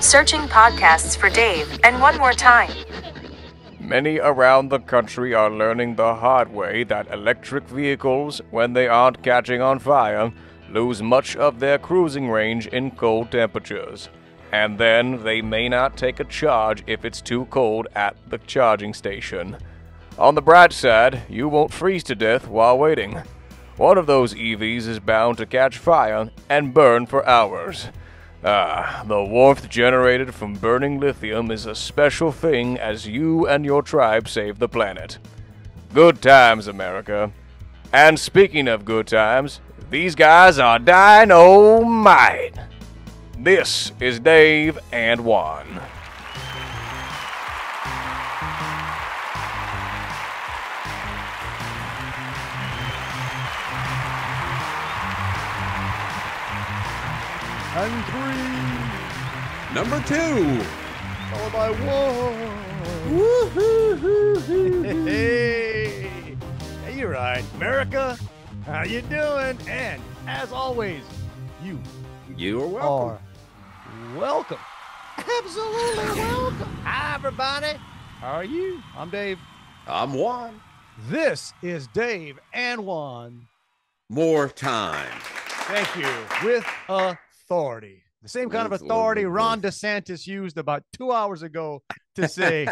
Searching podcasts for Dave, and one more time. Many around the country are learning the hard way that electric vehicles, when they aren't catching on fire, lose much of their cruising range in cold temperatures. And then they may not take a charge if it's too cold at the charging station. On the bright side, you won't freeze to death while waiting. One of those EVs is bound to catch fire and burn for hours. The warmth generated from burning lithium is a special thing as you and your tribe save the planet. Good times, America. And speaking of good times, these guys are dynamite. This is Dave and Juan. And 3. Number 2. Followed by 1. Woo-hoo-hoo-hoo. Hey, you're right, America. How you doing? And as always, you You are welcome. are welcome. Absolutely welcome. Hi, everybody. How are you? I'm Dave. I'm Juan. This is Dave and Juan. More time. Thank you. With authority. The same kind of That's authority lovely. Ron DeSantis used about 2 hours ago to say,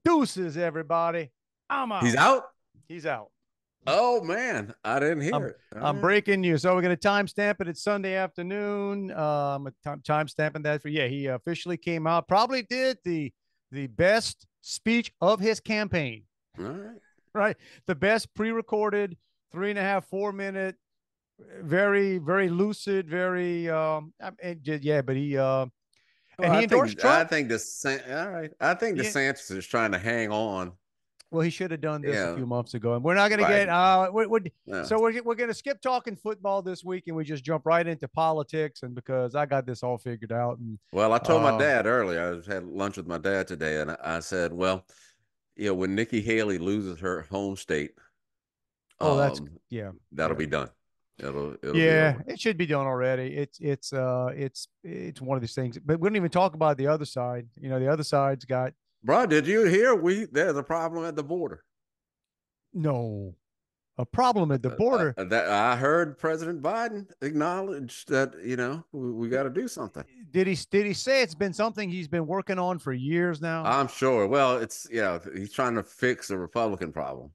deuces, everybody. I'm out. He's out? He's out. Oh, man. I didn't hear it. All I'm right. breaking news. So we're going to timestamp it. It's Sunday afternoon. I'm timestamping that for, he officially came out. Probably did the best speech of his campaign. All right. Right. The best pre-recorded 3.5, 4 minute, very, very lucid, very, but he, and he endorsed Trump. I think DeSantis is trying to hang on. Well, he should have done this Yeah. a few months ago, and we're not going to Right. get. So we're going to skip talking football this week, and we just jump right into politics. And because I got this all figured out, and Well, I told my dad earlier. I had lunch with my dad today, and I said, "Well, when Nikki Haley loses her home state, that'll be done. It'll be over. it should be done already. It's one of these things, but we don't even talk about the other side. The other side's got. Bro, did you hear? There's a problem at the border. No, a problem at the border. That I heard President Biden acknowledge that we got to do something. Did he say it's been something he's been working on for years now? I'm sure. Well, he's trying to fix the Republican problem.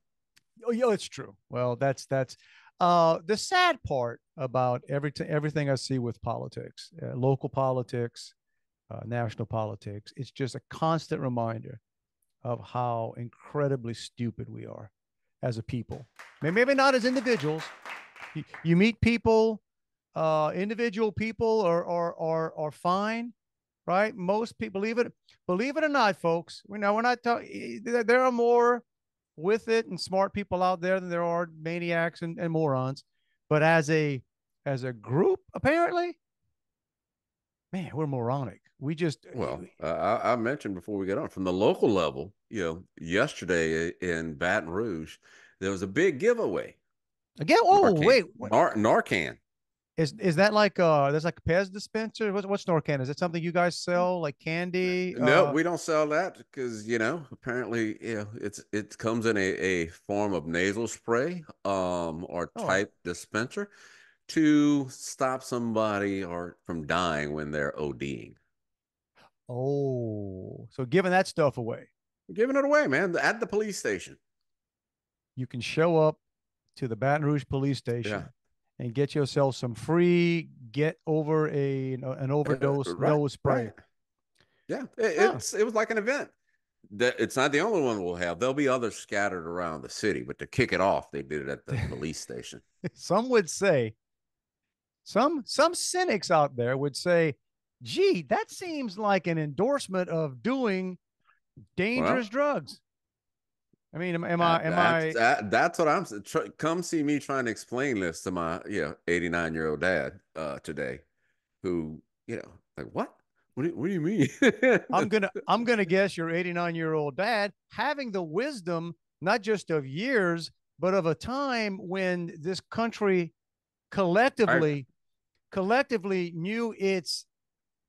Oh, yeah, it's true. Well, that's the sad part about everything I see with politics, local politics, national politics. It's just a constant reminder of how incredibly stupid we are as a people. Maybe not as individuals. You meet people, individual people are fine, right? Most people, believe it or not, folks. We're not talking. There are more with it and smart people out there than there are maniacs and morons. But as a group, apparently, man, we're moronic. We just I mentioned before we get on from the local level. Yesterday in Baton Rouge, there was a big giveaway. Again? Oh, Narcan. wait, Narcan. is that like there's like a Pez dispenser? What's Narcan? Is it something you guys sell, like candy? No, we don't sell that because apparently it comes in a form of nasal spray or type dispenser to stop somebody or from dying when they're ODing. Oh, so giving that stuff away. Giving it away, man, at the police station. You can show up to the Baton Rouge police station and get yourself some free get over an overdose nose spray. Right. Yeah, it was like an event. It's not the only one we'll have. There'll be others scattered around the city, but to kick it off, they did it at the police station. Some would say, some cynics out there would say, gee, that seems like an endorsement of doing dangerous drugs. I mean, am I? That's what I'm saying. Come see me trying to explain this to my 89-year-old dad today, who like what? What do you mean? I'm gonna guess your 89-year-old dad having the wisdom not just of years, but of a time when this country collectively knew its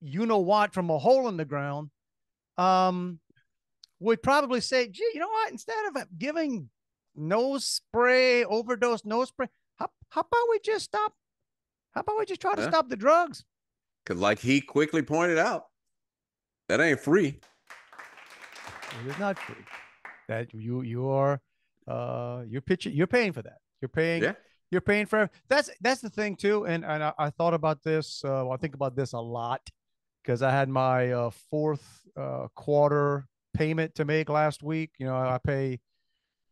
you know what from a hole in the ground, would probably say, gee, you know what? Instead of giving nose spray, overdose nose spray, how about we just stop? How about we just try to stop the drugs? Because, like he quickly pointed out, that ain't free. It is not free. That you are you're paying for that. You're paying for that's the thing too. And I thought about this. I think about this a lot because I had my fourth quarter payment to make last week. You know, I pay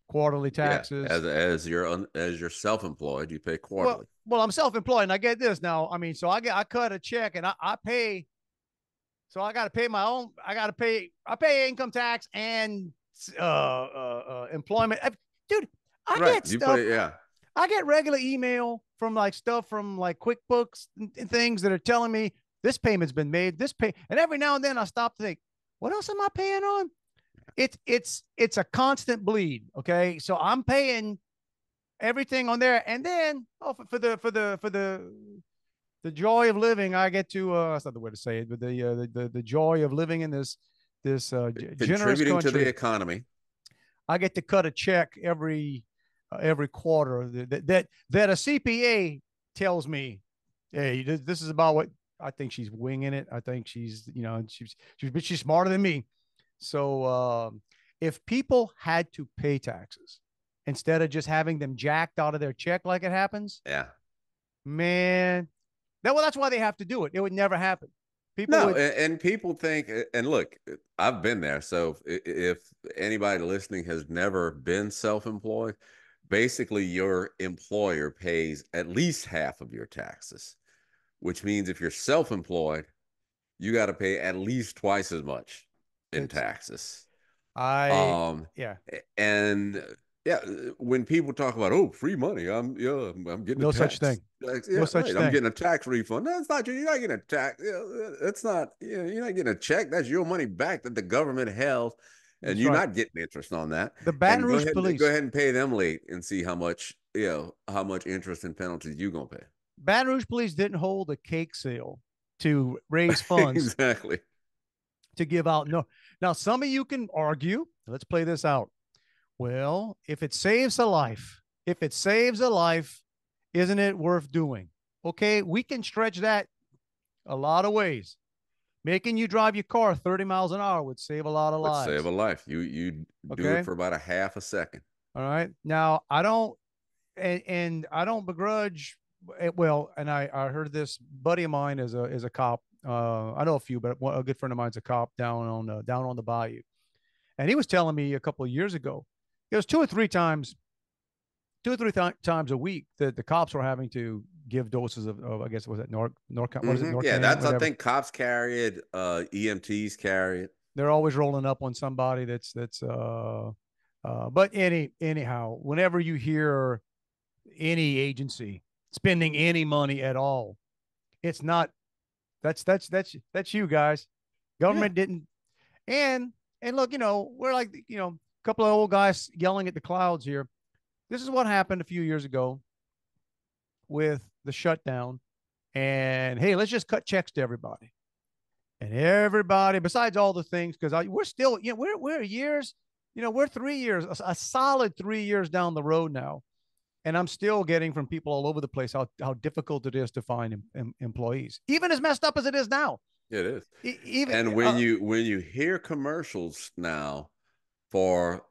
quarterly taxes. Yeah, as you're self-employed, you pay quarterly. Well, I'm self-employed, and I get this now. I mean, so I cut a check, and I pay. So I got to pay my own. I pay income tax and employment. Dude, I get stuff. I get regular email from like stuff from like QuickBooks and things that are telling me this payment's been made. And every now and then I stop to think, what else am I paying on? It's a constant bleed. Okay, so I'm paying everything on there, and then for the joy of living, I get to that's not the way to say it, but the joy of living in this generous country, to the economy. I get to cut a check every quarter that a CPA tells me, hey, this is about what I think she's winging it. I think she's smarter than me. So if people had to pay taxes instead of just having them jacked out of their check like it happens, man, that's why they have to do it. It would never happen. And people think, and look, I've been there. So if anybody listening has never been self-employed, basically your employer pays at least half of your taxes, which means if you're self-employed, you got to pay at least twice as much in taxes. And when people talk about free money, I'm getting no such thing. No such thing. I'm getting a tax refund. No, it's not. You're not getting a tax. It's not. You're not getting a check. That's your money back that the government held, and you're not getting interest on that. The Baton Rouge police. Go ahead and pay them late and see how much interest and penalties you're gonna pay. Baton Rouge police didn't hold a cake sale to raise funds. Exactly. To give out. No. Now, some of you can argue. Let's play this out. Well, if it saves a life, isn't it worth doing? Okay, we can stretch that a lot of ways. Making you drive your car 30 miles an hour would save a lot of lives. Save a life. You do it for about a half a second. All right. Now, I don't begrudge. Well, and I heard this buddy of mine is a cop. I know a few, but a good friend of mine's a cop down on the bayou, and he was telling me a couple of years ago. It was two or three times a week that the cops were having to give doses of I guess, was that Narcan? What is it? Narcan, that's whatever. I think cops carry it. EMTs carry it. They're always rolling up on somebody that's but anyhow, whenever you hear any agency spending any money at all, it's not. That's you guys. Government didn't. And look, we're like, a couple of old guys yelling at the clouds here. This is what happened a few years ago with the shutdown. And hey, let's just cut checks to everybody. And everybody, besides all the things, because we're still, we're years, we're 3 years, a solid 3 years down the road now. And I'm still getting from people all over the place how difficult it is to find employees, even as messed up as it is now. It is. And when you hear commercials now for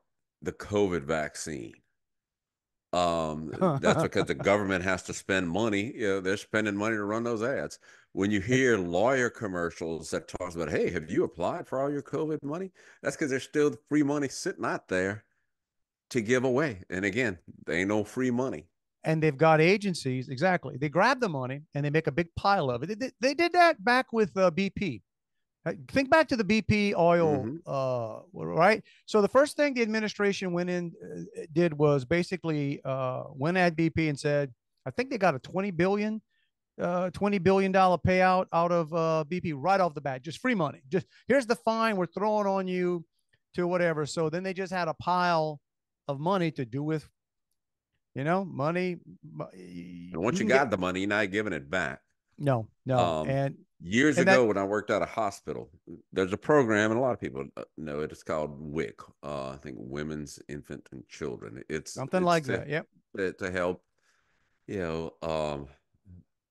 the COVID vaccine, that's because the government has to spend money. They're spending money to run those ads. When you hear lawyer commercials that talks about, hey, have you applied for all your COVID money? That's because there's still free money sitting out there to give away. And again, there ain't no free money. And they've got agencies. Exactly. They grab the money and they make a big pile of it. They did that back with BP. Think back to the BP oil, right? So the first thing the administration did was basically went at BP and said, I think they got a $20 billion payout out of BP right off the bat, just free money. Just here's the fine we're throwing on you to whatever. So then they just had a pile of money to do with, money. And once you got the money, you're not giving it back. No. Years And ago, that when I worked at a hospital, there's a program, and a lot of people know it. It's called WIC. I think Women's, Infant, and Children. something like that. Yep. To help, you know,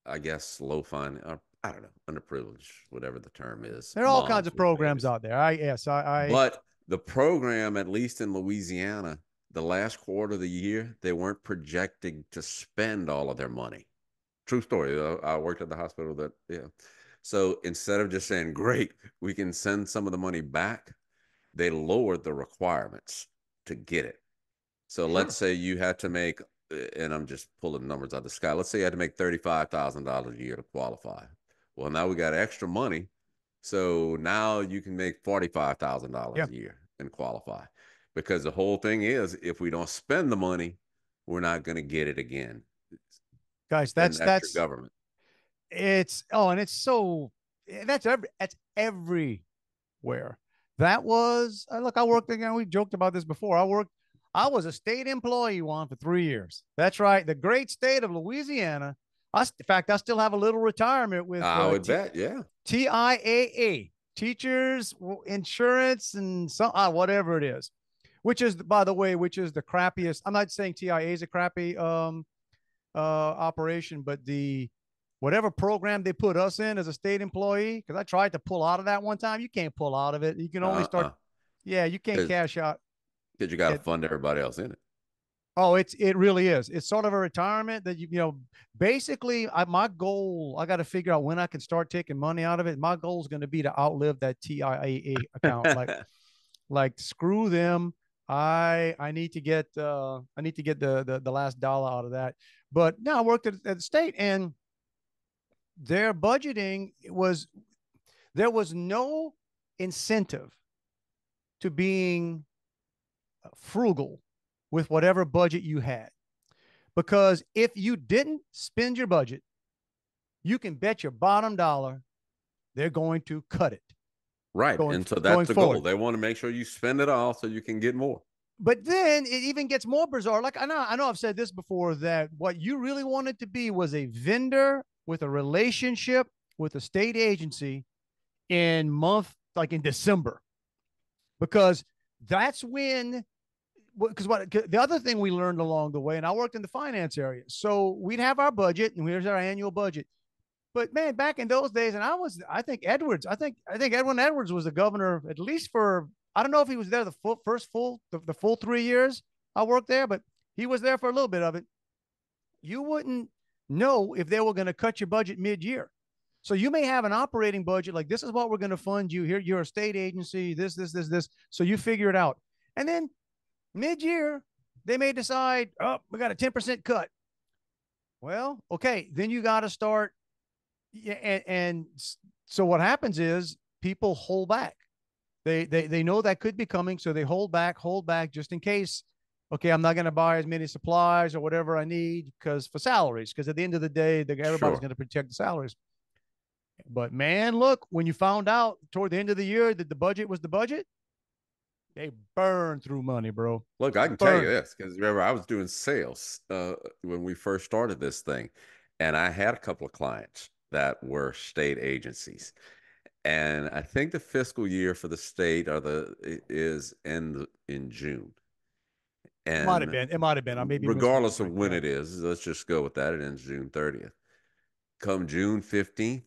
I guess low fund, I don't know, underprivileged, whatever the term is, There are all kinds moms of with programs babies. out there. I But the program, at least in Louisiana, the last quarter of the year, they weren't projecting to spend all of their money. True story. I worked at the hospital that, yeah. So instead of just saying, great, we can send some of the money back, they lowered the requirements to get it. So let's say you had to make, and I'm just pulling numbers out of the sky. Let's say you had to make $35,000 a year to qualify. Well, now we got extra money. So now you can make $45,000 a year and qualify. Because the whole thing is, if we don't spend the money, we're not going to get it again. guys, And that's that's your government. it's and it's so that's everywhere. That was look, I worked again. We joked about this before. I was a state employee, Juan, for 3 years. That's right. The great state of Louisiana. In fact, I still have a little retirement with I would bet, yeah. TIAA, Teachers Insurance and some whatever it is, which is, by the way, which is the crappiest. I'm not saying TIA is a crappy operation, but the whatever program they put us in as a state employee, because I tried to pull out of that one time. You can't pull out of it. You can only start. Yeah, you can't cash out. Because you got to fund everybody else in it. Oh, it really is. It's sort of a retirement that basically my goal, I got to figure out when I can start taking money out of it. My goal is going to be to outlive that TIAA account. like screw them. I need to get the last dollar out of that. But now I worked at the state, and their budgeting there was no incentive to being frugal with whatever budget you had. Because if you didn't spend your budget, you can bet your bottom dollar they're going to cut it. Right. And so that's the goal. They want to make sure you spend it all so you can get more. But then it even gets more bizarre. Like I know I've said this before, that what you really wanted to be was a vendor with a relationship with a state agency in December. Because that's when the other thing we learned along the way, and I worked in the finance area, so we'd have our budget, and here's our annual budget. But man, back in those days, and I think Edwin Edwards was the governor, at least for, I don't know if he was there the full 3 years I worked there, but he was there for a little bit of it. You wouldn't know if they were going to cut your budget mid-year. So you may have an operating budget, like this is what we're going to fund you here. You're a state agency, this. So you figure it out. And then mid-year, they may decide, oh, we got a 10% cut. Well, okay, then you got to start. And so what happens is people hold back. They know that could be coming, so they hold back just in case. Okay, I'm not going to buy as many supplies or whatever I need for salaries. Because at the end of the day, everybody's going to protect the salaries. But man, look, when you found out toward the end of the year that the budget was the budget, they burned through money, bro. Look, I can tell you this, because remember, I was doing sales when we first started this thing, and I had a couple of clients that were state agencies. And I think the fiscal year for the state is in June. And it might have been. I may be regardless of when it is, let's just go with that. It ends June 30th. Come June 15th,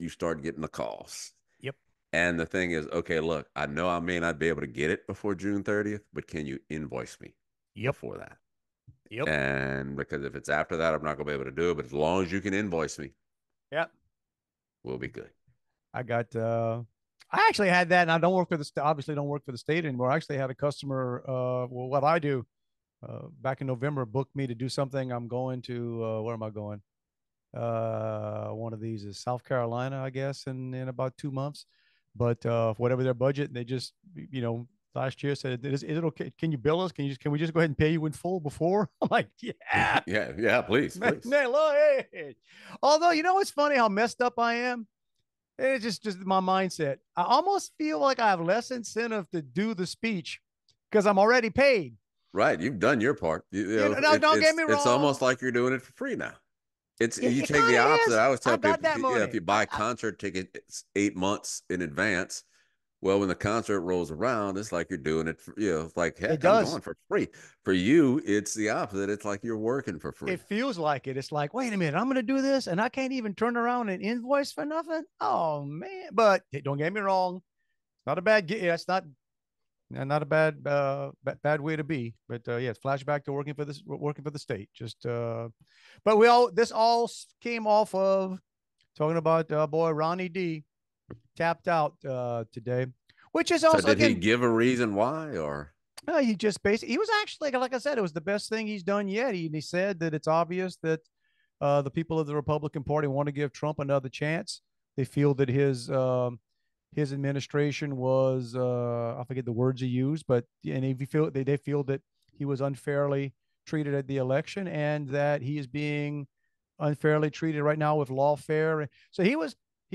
you start getting the calls. Yep. And the thing is, okay, look, I know I may not be able to get it before June 30th, but can you invoice me before that? Yep. And because if it's after that, I'm not going to be able to do it. But as long as you can invoice me, we'll be good. I actually had that, and I don't work for obviously don't work for the state anymore. I actually had a customer, what I do, back in November, booked me to do something. I'm going to, where am I going? One of these is South Carolina, I guess, in about 2 months. But whatever their budget, they just, last year said, is it okay? Can you bill us? Can we just go ahead and pay you in full before? I'm like, yeah. Yeah, please. Man, hey. Although, it's funny how messed up I am. It's just my mindset. I almost feel like I have less incentive to do the speech because I'm already paid. Right. You've done your part. Don't get me wrong. It's almost like you're doing it for free now. It's It, you it take the kind of opposite. is. I always I tell got people, that yeah, money. if you buy concert tickets 8 months in advance, well, when the concert rolls around, it's like you're doing it for, it's like, It heck, I'm does. going for free. For you, it's the opposite. It's like you're working for free. It feels like it. It's like, wait a minute, I'm going to do this and I can't even turn around and invoice for nothing. Oh man! But don't get me wrong, it's not a bad. Yeah, it's not a bad way to be. But yeah, it's flashback to working for the state. Just but this all came off of talking about boy Ronnie D tapped out today, which is So also did he again. give a reason why, or? He just basically, he was actually, like I said, it was the best thing he's done yet. He said that it's obvious that the people of the Republican Party want to give Trump another chance. They feel that his administration was, I forget the words he used, but and if you feel they feel that he was unfairly treated at the election and that he is being unfairly treated right now with lawfare. So he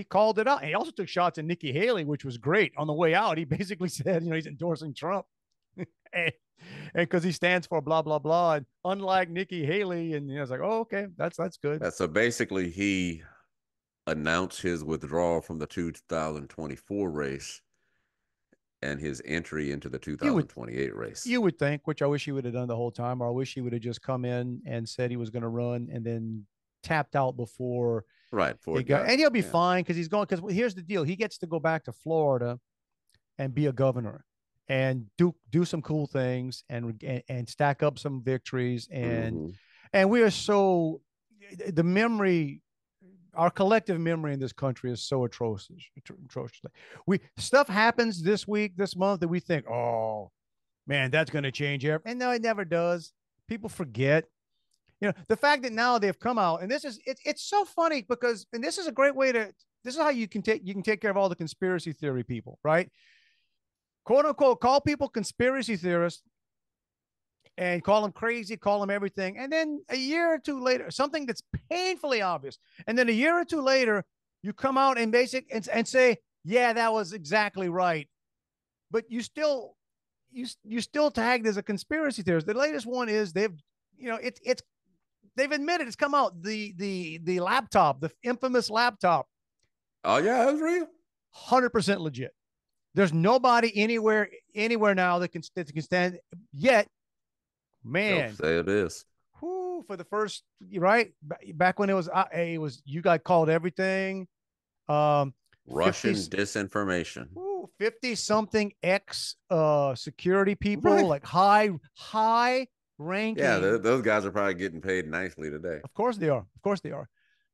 called it out. And he also took shots at Nikki Haley, which was great. On the way out, he basically said, he's endorsing Trump. and because he stands for blah blah blah, and unlike Nikki Haley, and I was like, oh, okay, that's good. Yeah, so basically, he announced his withdrawal from the 2024 race and his entry into the You would 2028 race. you would think, which I wish he would have done the whole time, or I wish he would have just come in and said he was going to run and then tapped out before Right, before it it got, got, and he'll be yeah. fine because he's going. Because here's the deal: he gets to go back to Florida and be a governor and do some cool things and stack up some victories and we are so the memory, our collective memory in this country is so atrocious. We stuff happens this week, this month that we think, oh man, that's going to change everything. And no, it never does. People forget. The fact that now they've come out, and it's so funny because, and this is a great way to, this is how you can take care of all the conspiracy theory people, right? Quote unquote, call people conspiracy theorists and call them crazy, call them everything. And then a year or two later, something that's painfully obvious. And then a year or two later, you come out and say, yeah, that was exactly right. But you still tagged as a conspiracy theorist. The latest one is they've admitted it's come out. The laptop, the infamous laptop. Oh yeah, that was real. 100% legit. There's nobody anywhere now that can stand yet. Man, Don't say it is. Whoo, for the first, right back when it was you got called everything. Russian disinformation. 50 something ex security people, right. like high ranking. Yeah, those guys are probably getting paid nicely today. Of course they are.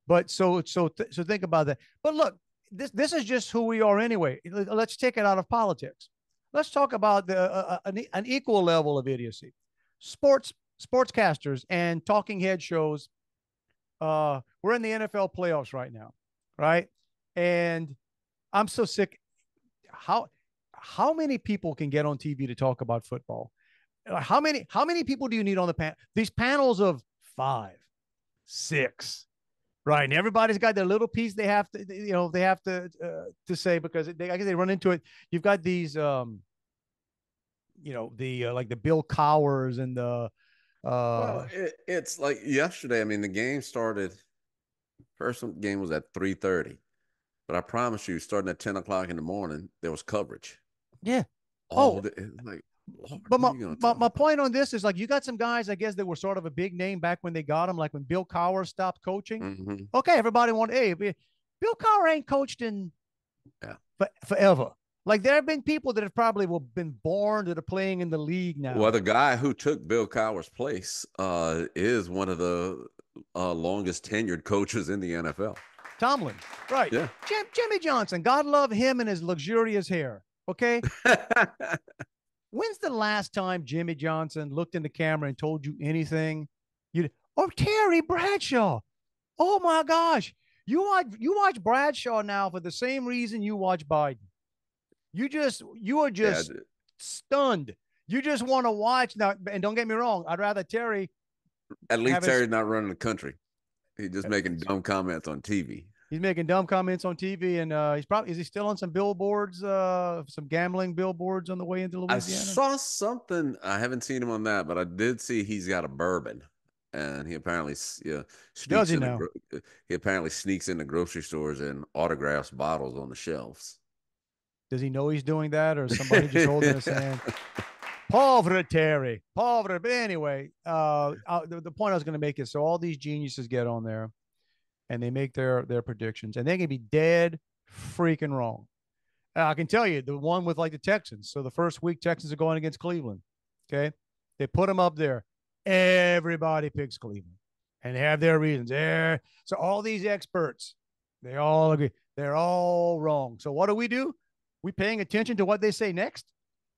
But so think about that. But look, this is just who we are anyway. Let's take it out of politics. Let's talk about an equal level of idiocy. Sportscasters and talking head shows. We're in the NFL playoffs right now, right? And I'm so sick. How many people can get on TV to talk about football? How many people do you need on the panel? These panels of 5, 6, right? And everybody's got their little piece they have to say because I guess they run into it. You've got these like the Bill Cowers and the well, it's like yesterday. I mean, the game started. First game was at 3:30, but I promise you, starting at 10 o'clock in the morning, there was coverage. Yeah. Like, Lord, but my point on this is, like, you got some guys, I guess, that were sort of a big name back when they got them, like when Bill Cowher stopped coaching. Mm-hmm. Okay, everybody wanted, hey, Bill Cowher ain't coached in forever. Like, there have been people that have probably been born that are playing in the league now. Well, the guy who took Bill Cowher's place is one of the longest tenured coaches in the NFL. Tomlin, right? Yeah. Jimmy Johnson, God love him and his luxurious hair. Okay. When's the last time Jimmy Johnson looked in the camera and told you anything? Or Terry Bradshaw. Oh my gosh. You watch Bradshaw now for the same reason you watch Biden. You are just stunned. You just want to watch now. And don't get me wrong, I'd rather Terry. At least Terry's not running the country. He's just making dumb comments on TV. He's making dumb comments on TV, and is he still on some billboards, some gambling billboards on the way into Louisiana? I saw something. I haven't seen him on that, but I did see he's got a bourbon and he apparently Does sneaks he in now? he apparently sneaks into grocery stores and autographs bottles on the shelves. Does he know he's doing that, or is somebody just holding his hand? Poverty. But anyway, the point I was going to make is, so all these geniuses get on there and they make their predictions, and they can be dead freaking wrong. I can tell you the one with like the Texans. So the first week, Texans are going against Cleveland. Okay, they put them up there. Everybody picks Cleveland, and they have their reasons. There, so all these experts, they all agree. They're all wrong. So what do? We paying attention to what they say next?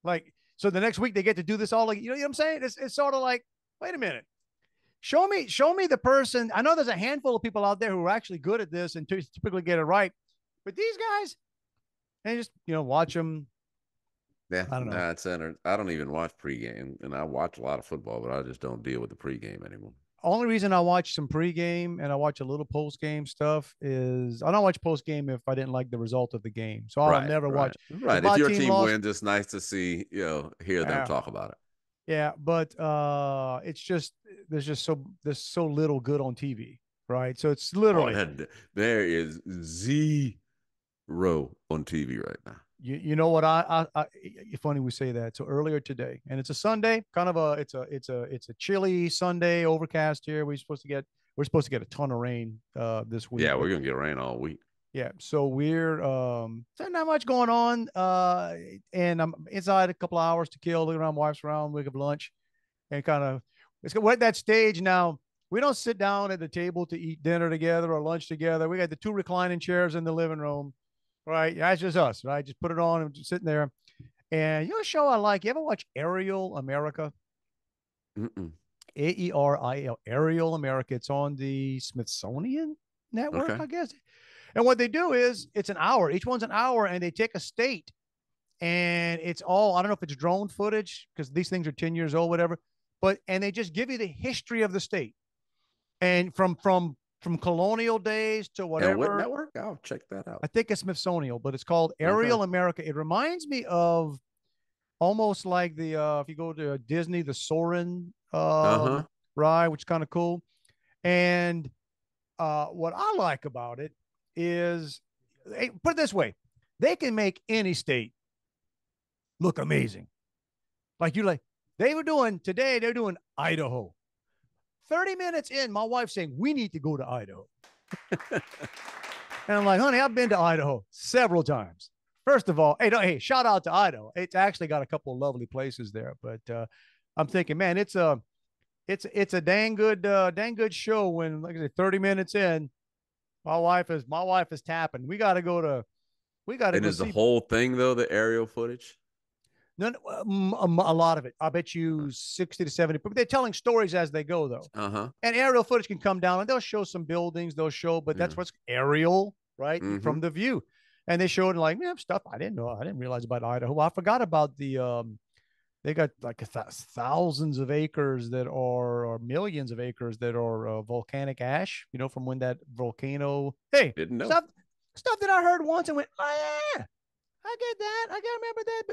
Like, so the next week they get to do this all. Like, you know what I'm saying? It's sort of like, wait a minute. Show me the person. I know there's a handful of people out there who are actually good at this and typically get it right, but these guys, they just watch them. Yeah, I don't know. it's center. I don't even watch pregame, and I watch a lot of football, but I just don't deal with the pregame anymore. Only reason I watch some pregame and I watch a little postgame stuff is I don't watch postgame if I didn't like the result of the game. So I'll never watch. Right. If your team wins, it's nice to see, hear them talk about it. Yeah, but it's just there's so little good on TV, right? So it's literally there is zero on TV right now. You know what I funny we say that. So earlier today, and it's a Sunday, kind of it's a chilly Sunday, overcast here. We're supposed to get a ton of rain this week. Yeah, we're gonna get rain all week. Yeah, so we're there's not much going on. And I'm inside a couple of hours to kill, looking around, wife's around, we have lunch, and kind of we're at that stage now. We don't sit down at the table to eat dinner together or lunch together. We got the two reclining chairs in the living room. Right. That's just us. Right. Just put it on and just sitting there. And you know a show I like? You ever watch Aerial America? AERIL, Aerial America. It's on the Smithsonian Network, I guess. And what they do is it's an hour. Each one's an hour, and they take a state. And it's all, I don't know if it's drone footage, because these things are 10 years old, whatever. And they just give you the history of the state. And from colonial days to whatever. And what network? I'll check that out. I think it's Smithsonian, but it's called Aerial America. It reminds me of almost like the if you go to Disney, the Soarin' ride, which is kind of cool. And what I like about it is, put it this way, they can make any state look amazing. They're doing Idaho. 30 minutes in, my wife's saying, we need to go to Idaho. And I'm like, honey, I've been to Idaho several times. First of all, hey, shout out to Idaho. It's actually got a couple of lovely places there. But I'm thinking, man, it's a dang good show when, like I said, 30 minutes in, my wife is tapping. We got to go is the whole thing, though, the aerial footage? No, a lot of it. I bet you 60 to 70. But they're telling stories as they go, though. And aerial footage can come down, and they'll show some buildings. But that's what's aerial, right? From the view. And they showed stuff I didn't know. I didn't realize about Idaho. I forgot about the. They got like thousands of acres or millions of acres that are volcanic ash. From when that volcano. Hey, didn't know stuff that I heard once and went, oh yeah. I get that. I gotta remember that,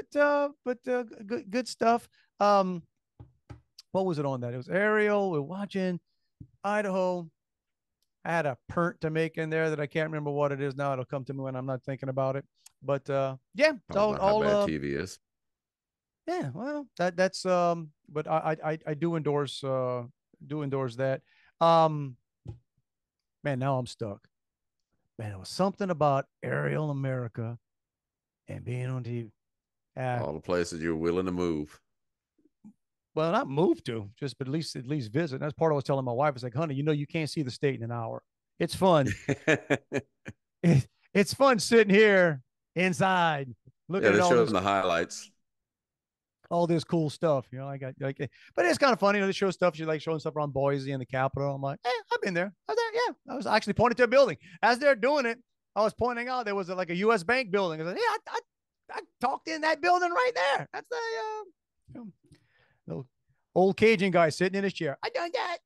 but good stuff. What was it on that? It was Ariel. We're watching Idaho. I had a pernt to make in there that I can't remember what it is now. It'll come to me when I'm not thinking about it. But yeah, it's all how bad TV is. Yeah, well, that's but I do endorse that. Man, now I'm stuck. Man, it was something about Aerial America and being on TV. All the places you're willing to move. Well, not move to, but at least visit. And that's part I was telling my wife. It's like, honey, you can't see the state in an hour. It's fun. It's fun sitting here inside looking at all the highlights. All this cool stuff, but it's kind of funny. They show stuff. She's like showing stuff around Boise and the Capitol. I'm like, I've been there. I was there. Yeah, I was actually pointing to a building as they're doing it. I was pointing out there was a U.S. bank building. I was like, yeah, I talked in that building right there. That's the old Cajun guy sitting in his chair. I done that.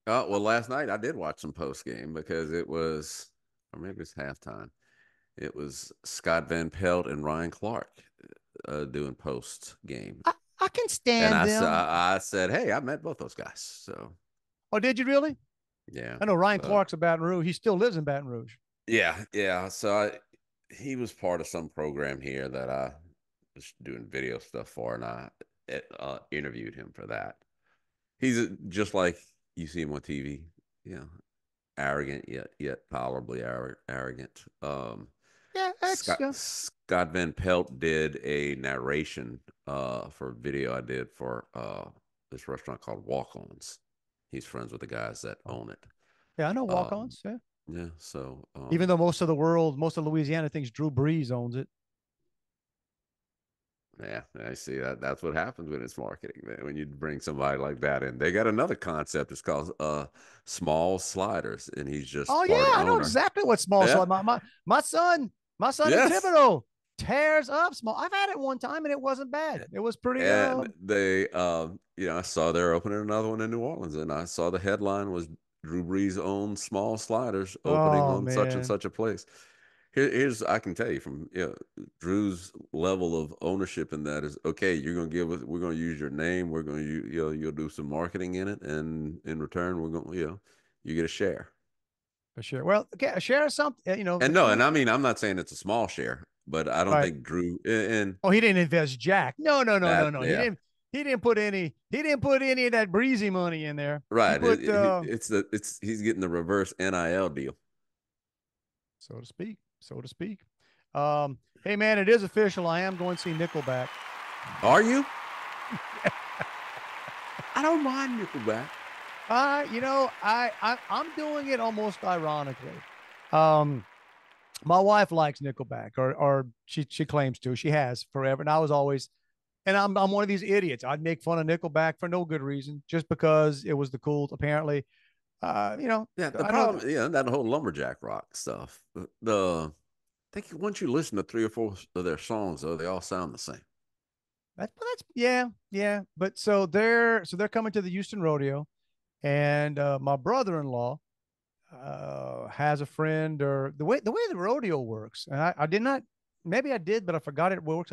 Oh, well, last night I did watch some post game because it was, or maybe it's halftime. It was Scott Van Pelt and Ryan Clark doing post game. I can stand them. I said, hey, I met both those guys. So. Oh, did you really? Yeah. I know Ryan Clark's a Baton Rouge. He still lives in Baton Rouge. Yeah, yeah. So he was part of some program here that I was doing video stuff for, and I interviewed him for that. He's just like you see him on TV, you know, arrogant yet tolerably arrogant. Yeah, Scott Van Pelt did a narration for a video I did for this restaurant called Walk-Ons. He's friends with the guys that own it. Yeah, I know Um, walk-ons. Yeah. yeah, so Even though most of the world, most of Louisiana thinks Drew Brees owns it. yeah, I see that. That's what happens when it's marketing, man. When you bring somebody like that in, they got another concept. It's called small sliders, and he's just Oh part yeah, I know owner. exactly what small Yeah. slide. My son in Yes. Thibodeau tears up small. I've had it one time and it wasn't bad. It was pretty. And they, I saw they're opening another one in New Orleans, and I saw the headline was Drew Brees owns small sliders opening Oh on such and man, such a place. Here's I can tell you from Drew's level of ownership in that is okay. You're gonna give us. We're gonna use your name. We're gonna you'll do some marketing in it, and in return, we're gonna you get a share. a share. Well, okay, a share of something. And no, and I mean I'm not saying it's a small share, but I don't right. think Drew and Oh, he didn't invest jack. No. that He yeah. didn't. He didn't put any. He didn't put any of that breezy money in there. He Right. put, It's he's getting the reverse NIL deal. so to speak. So to speak. Hey man, it is official. I am going to see Nickelback. Are you? I don't mind Nickelback. I'm doing it almost ironically. My wife likes Nickelback, or she claims to. She has forever, and I was always, and I'm one of these idiots. I'd make fun of Nickelback for no good reason, just because it was the cool. Apparently, Yeah, the problem, that whole lumberjack rock stuff. I think once you listen to 3 or 4 of their songs, though, they all sound the same. That's yeah. But so they're coming to the Houston Rodeo, and my brother-in-law has a friend, or the way the rodeo works, and I did not. Maybe I did, but I forgot it works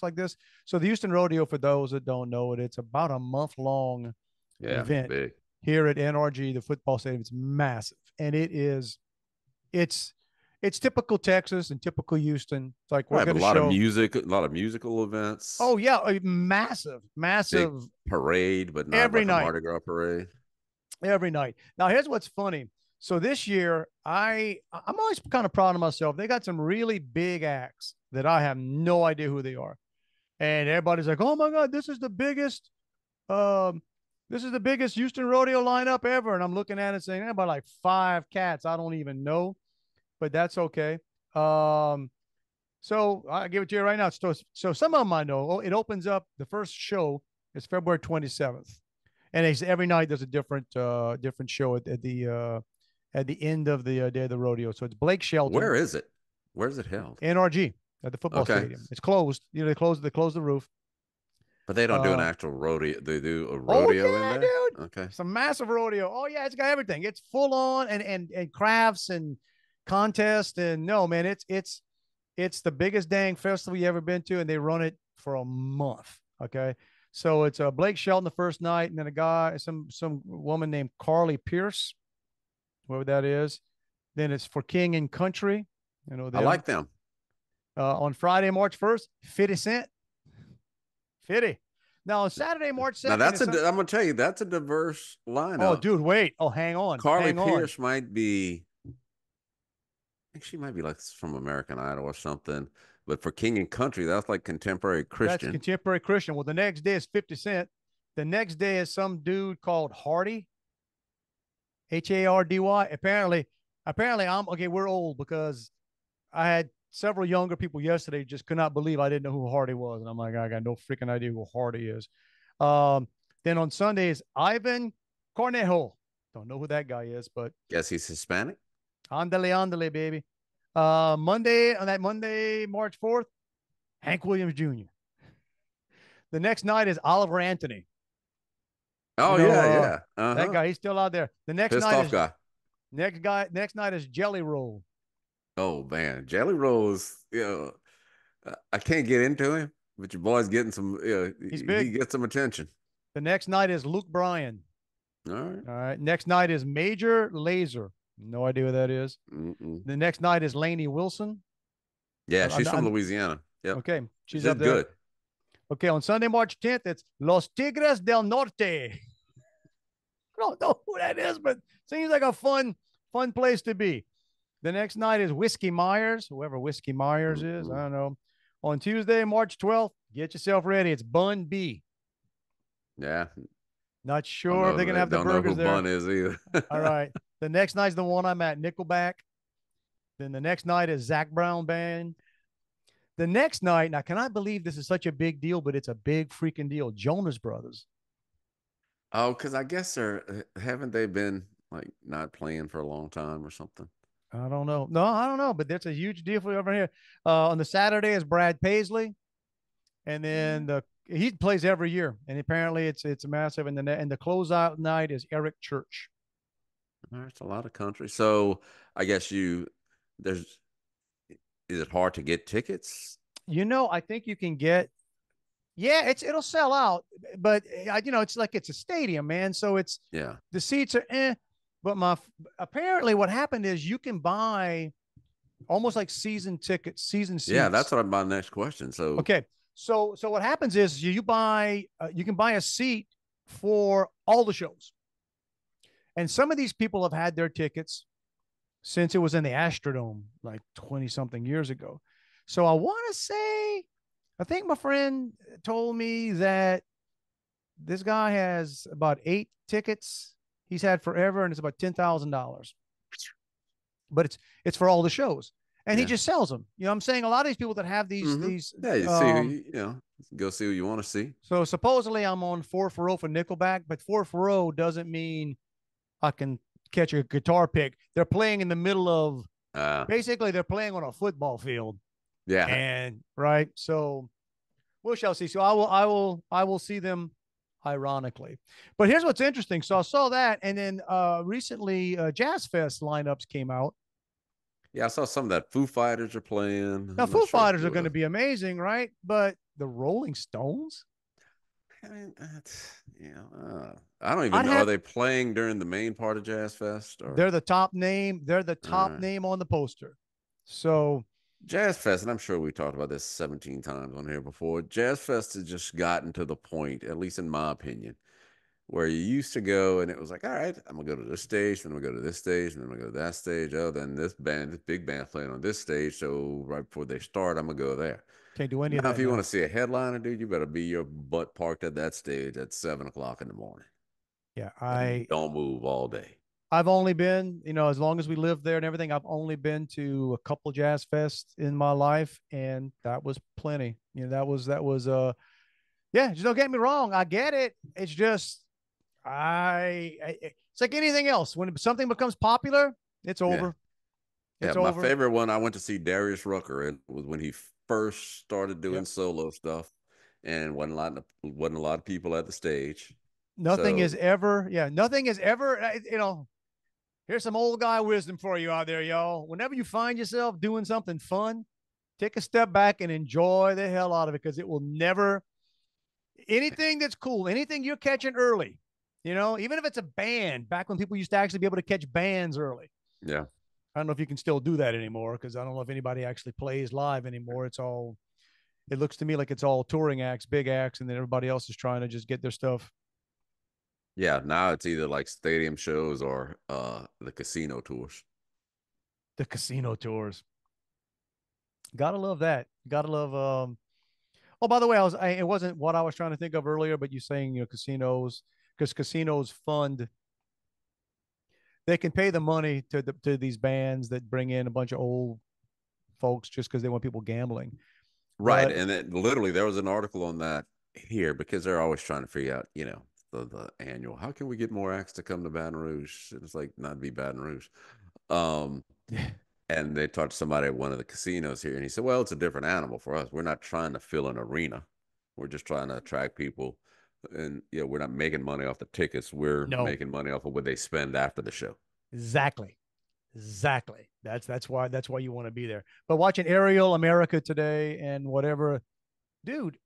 like this. So the Houston Rodeo, for those that don't know it, it's about a month-long event big. here at NRG, the football stadium. It's massive, and it's typical Texas and typical Houston. It's like we're going to show a lot of musical events. Oh yeah, a massive Big parade, but not every like night. a Mardi Gras parade. Every night. Now here's what's funny. So this year, I'm always kind of proud of myself. They got some really big acts that I have no idea who they are, and everybody's like, "Oh my God, this is the biggest Houston rodeo lineup ever." And I'm looking at it saying, about like 5 cats I don't even know, but that's okay. So I give it to you right now. So some of them I know. It opens up. The first show is February 27th, and every night there's a different show at the end of the day of the rodeo. So it's Blake Shelton. Where is it? Where is it held? NRG at the football stadium. It's closed. They close the roof. But they don't do an actual rodeo. They do a rodeo in there? Dude. Okay. It's a massive rodeo. Oh yeah, it's got everything. It's full on and crafts and contests, and no man, it's the biggest dang festival you ever been to, and they run it for a month. Okay. So it's Blake Shelton the first night, and then a guy, some woman named Carly Pierce, whoever that is. Then it's For King and Country. You know, I like them. On Friday, March 1st, 50 Cent. 50. Now on Saturday, March 2nd. Now I'm gonna tell you, that's a diverse lineup. Oh, dude, wait. Oh, hang on. Carly Pierce might be, I think she might be like from American Idol or something. But For King and Country, that's like contemporary Christian. That's contemporary Christian. Well, the next day is 50 Cent. The next day is some dude called Hardy. Hardy. Apparently I'm okay. We're old because I had several younger people yesterday just could not believe I didn't know who Hardy was. And I'm like, I got no freaking idea who Hardy is. Then on Sundays, Ivan Cornejo. Don't know who that guy is, but guess he's Hispanic. Andale, baby. Monday, March 4th, Hank Williams Jr. The next night is Oliver Anthony. Oh, yeah. That guy, he's still out there. The next Pissed night off is guy. Next night is Jelly Roll. Oh man, Jelly Roll's, I can't get into him, but your boy's getting some, he's big. He gets some attention. The next night is Luke Bryan. All right. All right. Next night is Major Lazer. No idea what that is. Mm-mm. The next night is Lainey Wilson. Yeah, she's from Louisiana. Yep. Okay. She She's up did there. good. Okay. On Sunday, March 10th, it's Los Tigres del Norte. I don't know who that is, but seems like a fun place to be. The next night is Whiskey Myers, whoever Whiskey Myers is. I don't know. On Tuesday, March 12th, get yourself ready. It's Bun B. Yeah. Not sure if they're going to have the don't know burgers who there. Bun is either. All right. The next night's the one I'm at, Nickelback. Then the next night is Zach Brown Band. The next night, now, can I believe this is such a big deal, but it's a big freaking deal. Jonas Brothers. Oh, because I guess haven't they been like not playing for a long time or something? I don't know. No, I don't know, but that's a huge deal for you over here. On the Saturday is Brad Paisley, and then he plays every year, and apparently it's massive. And the closeout night is Eric Church. There's a lot of country. So I guess there's is it hard to get tickets? I think you can get. Yeah, it'll sell out, but it's like it's a stadium, man. So the seats are but apparently what happened is you can buy almost like season tickets, season seats. Yeah, that's what my next question. So okay, so what happens is you can buy a seat for all the shows, and some of these people have had their tickets since it was in the Astrodome like 20 something years ago. So I want to say, I think my friend told me that this guy has about 8 tickets he's had forever, and it's about $10,000. But it's for all the shows, and he just sells them. I'm saying a lot of these people that have these you see who go see who you want to see. So supposedly I'm on 4 for 0 for Nickelback, but 4 for 0 doesn't mean I can catch a guitar pick. They're playing in the middle of basically they're playing on a football field. Yeah. And right. So we shall see. So I will see them ironically. But here's what's interesting. So I saw that, and then recently Jazz Fest lineups came out. Yeah, I saw some of that Foo Fighters are playing. Now Foo Fighters are going to be amazing, right? But the Rolling Stones? I mean, I don't even know. Are they playing during the main part of Jazz Fest? Or? They're the top name. They're the top name on the poster. So Jazz Fest, and I'm sure we talked about this 17 times on here before. Jazz Fest has just gotten to the point, at least in my opinion, where you used to go and it was like, all right, I'm gonna go to this stage, then I'm gonna go to this stage, and then I'm gonna go to that stage. Oh, then this big band playing on this stage. So right before they start, I'm gonna go there. Can't do any of that. Now, if you want to see a headliner, dude, you better be your butt parked at that stage at 7:00 in the morning. Yeah, don't move all day. I've only been, as long as we lived there and everything, I've only been to a couple Jazz Fests in my life, and that was plenty. That was yeah, just don't get me wrong. I get it. It's just it's like anything else. When something becomes popular, it's over. Yeah, my favorite one, I went to see Darius Rucker. It was when he first started doing solo stuff, and wasn't a lot of people at the stage. Nothing is ever. Here's some old guy wisdom for you out there, y'all. Whenever you find yourself doing something fun, take a step back and enjoy the hell out of it, because it will never. Anything that's cool, anything you're catching early, even if it's a band, back when people used to actually be able to catch bands early. Yeah. I don't know if you can still do that anymore, because I don't know if anybody actually plays live anymore. It looks to me like it's all touring acts, big acts, and then everybody else is trying to just get their stuff. Yeah, now it's either like stadium shows or the casino tours. The casino tours. Gotta love that. Gotta love. Oh, by the way, it wasn't what I was trying to think of earlier, but you saying casinos, because casinos fund. They can pay the money to these bands that bring in a bunch of old folks just because they want people gambling. Right, and literally there was an article on that here, because they're always trying to figure out, the annual, how can we get more acts to come to Baton Rouge? It's like not be Baton Rouge. And they talked to somebody at one of the casinos here, and he said, well, it's a different animal for us. We're not trying to fill an arena. We're just trying to attract people. And we're not making money off the tickets. We're making money off of what they spend after the show. Exactly. That's why you want to be there. But watching Aerial America today and whatever, dude,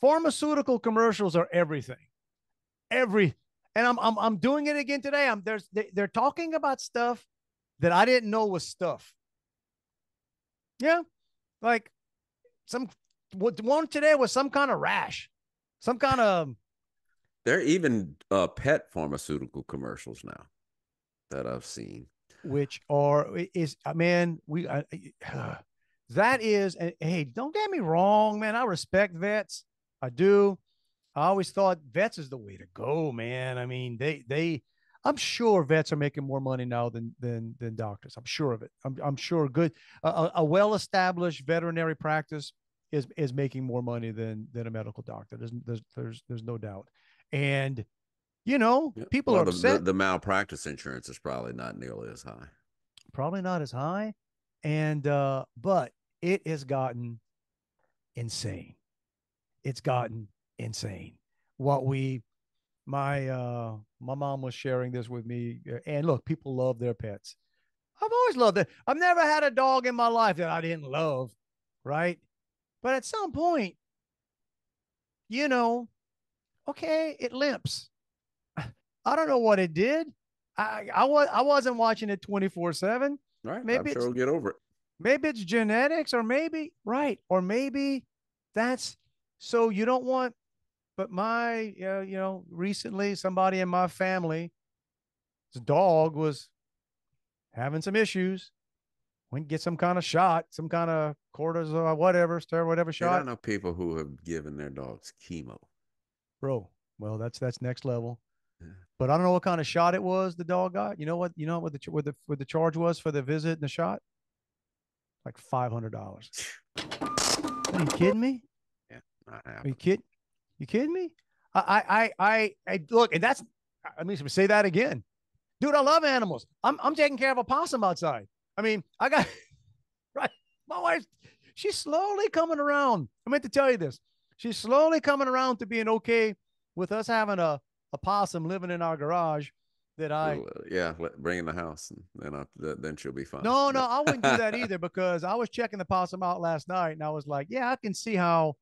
pharmaceutical commercials are everything. And I'm doing it again today. They're talking about stuff that I didn't know was stuff. Yeah, like one today was some kind of rash, some kind of. There are even pet pharmaceutical commercials now that I've seen. Which is man, that is, and hey, don't get me wrong, man. I respect vets. I do. I always thought vets is the way to go, man. I mean, I'm sure vets are making more money now than doctors. I'm sure of it. I'm sure good a well-established veterinary practice is making more money than a medical doctor. There's no doubt. And people are upset. The malpractice insurance is probably not nearly as high. Probably not as high. And but it has gotten insane. It's gotten insane. My mom was sharing this with me, and look, people love their pets. I've always loved it. I've never had a dog in my life that I didn't love, right? But at some point, okay, it limps. I don't know what it did. I wasn't watching it 24/7. Right. Maybe I'm sure we'll get over it. Maybe it's genetics, or maybe that's so you don't want. But recently somebody in my family's dog was having some issues. Went and get some kind of shot, some kind of cortisone, whatever, steroid, whatever shot. I know people who have given their dogs chemo. Bro, well, that's next level. Yeah. But I don't know what kind of shot it was the dog got. You know what the charge was for the visit and the shot? Like $500. Are you kidding me? Yeah, are you kidding? You kidding me? I look, and that's. Let me say that again, dude. I love animals. I'm taking care of a possum outside. I mean, I got right. My wife, she's slowly coming around. I meant to tell you this. She's slowly coming around to being okay with us having a possum living in our garage. Bring in the house, and then she'll be fine. No, I wouldn't do that either, because I was checking the possum out last night, and I was like, yeah, I can see how,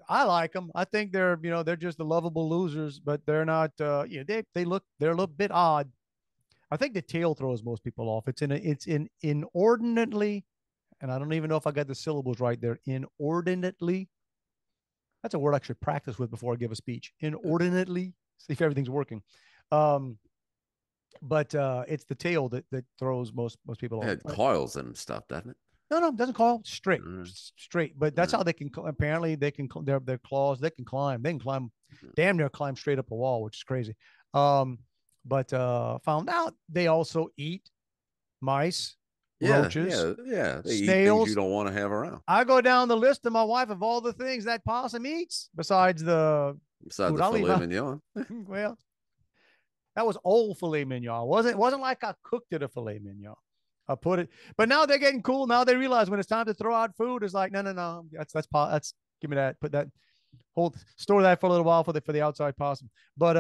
I like them. I think they're just the lovable losers, but they're not. They're a little bit odd. I think the tail throws most people off. It's inordinately, and I don't even know if I got the syllables right there. Inordinately. That's a word I should practice with before I give a speech. Inordinately. See if everything's working. But it's the tail that throws most people off. It coils and stuff, doesn't it? No, it doesn't coil. Straight. But that's how they can. Apparently, they can. Their claws. They can climb. They can climb. Damn near climb straight up a wall, which is crazy. But found out they also eat mice, roaches, they snails. Eat things you don't want to have around. I go down the list to my wife of all the things that possum eats besides the filet mignon. Well, that was old filet mignon. It wasn't like I cooked it a filet mignon. I put it, but now they're getting cool. Now they realize when it's time to throw out food, it's like, no. That's give me that. Put that, store that for a little while for the outside possum. But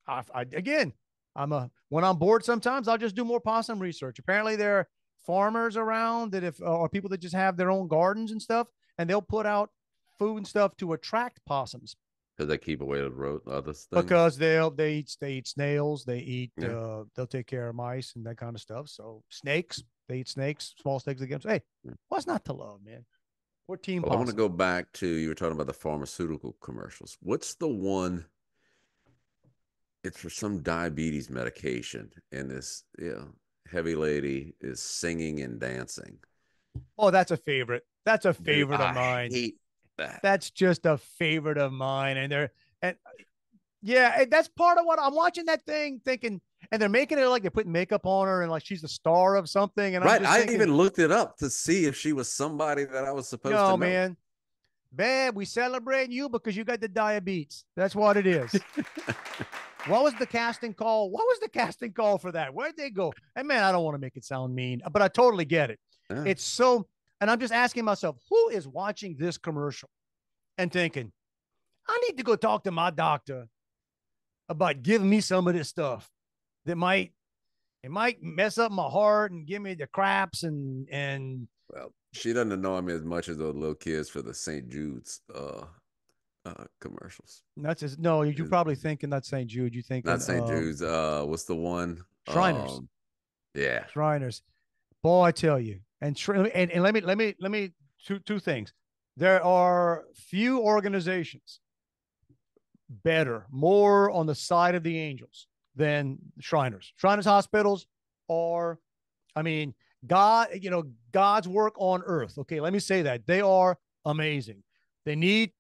when I'm bored, sometimes I'll just do more possum research. Apparently there are farmers around or people that just have their own gardens and stuff, and they'll put out food and stuff to attract possums. Because they keep away the other things. Because they eat snails, they eat they'll take care of mice and that kind of stuff. So snakes, they eat snakes, small snakes again. Hey, what's not to love, man? We're team. I want to go back to, you were talking about the pharmaceutical commercials. What's the one? It's for some diabetes medication, and this heavy lady is singing and dancing. Oh, that's a favorite. That's a favorite of mine. I hate that. That's just a favorite of mine. And that's part of what I'm watching that thing thinking, and they're making it like they're putting makeup on her and like she's the star of something. And I even looked it up to see if she was somebody that I was supposed to know. No, man. Babe, we celebrate you because you got the diabetes. That's what it is. What was the casting call? What was the casting call for that? Where'd they go? And man, I don't want to make it sound mean, but I totally get it. Yeah. It's so, and I'm just asking myself, who is watching this commercial and thinking, I need to go talk to my doctor about giving me some of this stuff that might mess up my heart and give me the craps and well, she doesn't know him as much as those little kids for the St. Jude's commercials. That's just, no, you're probably thinking not St. Jude. You're thinking Not St. Jude's. What's the one? Shriners. Yeah. Shriners. Boy, I tell you. And let me two things. There are few organizations better, more on the side of the angels than Shriners. Shriners hospitals are, I mean, God's work on earth. Okay, let me say that. They are amazing. They need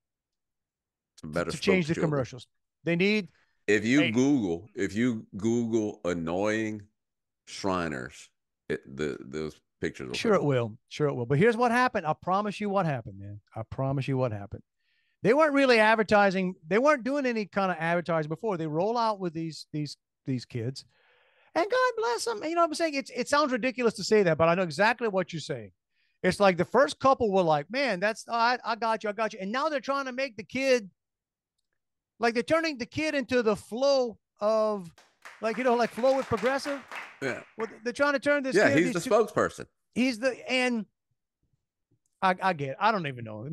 Better to change the children. commercials. They need. If you Google annoying Shriners, those pictures will Sure it will. Sure it will. But here's what happened. I promise you what happened, man. I promise you what happened. They weren't really advertising. They weren't doing any kind of advertising before. They roll out with these kids, and God bless them. You know what I'm saying? It sounds ridiculous to say that, but I know exactly what you're saying. It's like the first couple were like, man, that's I got you. And now they're trying to make the kid, like they're turning the kid into the flow of, like, like flow with progressive. Yeah. Well, they're trying to turn this. Yeah, kid, he's the spokesperson. He's the and. I get it. I don't even know.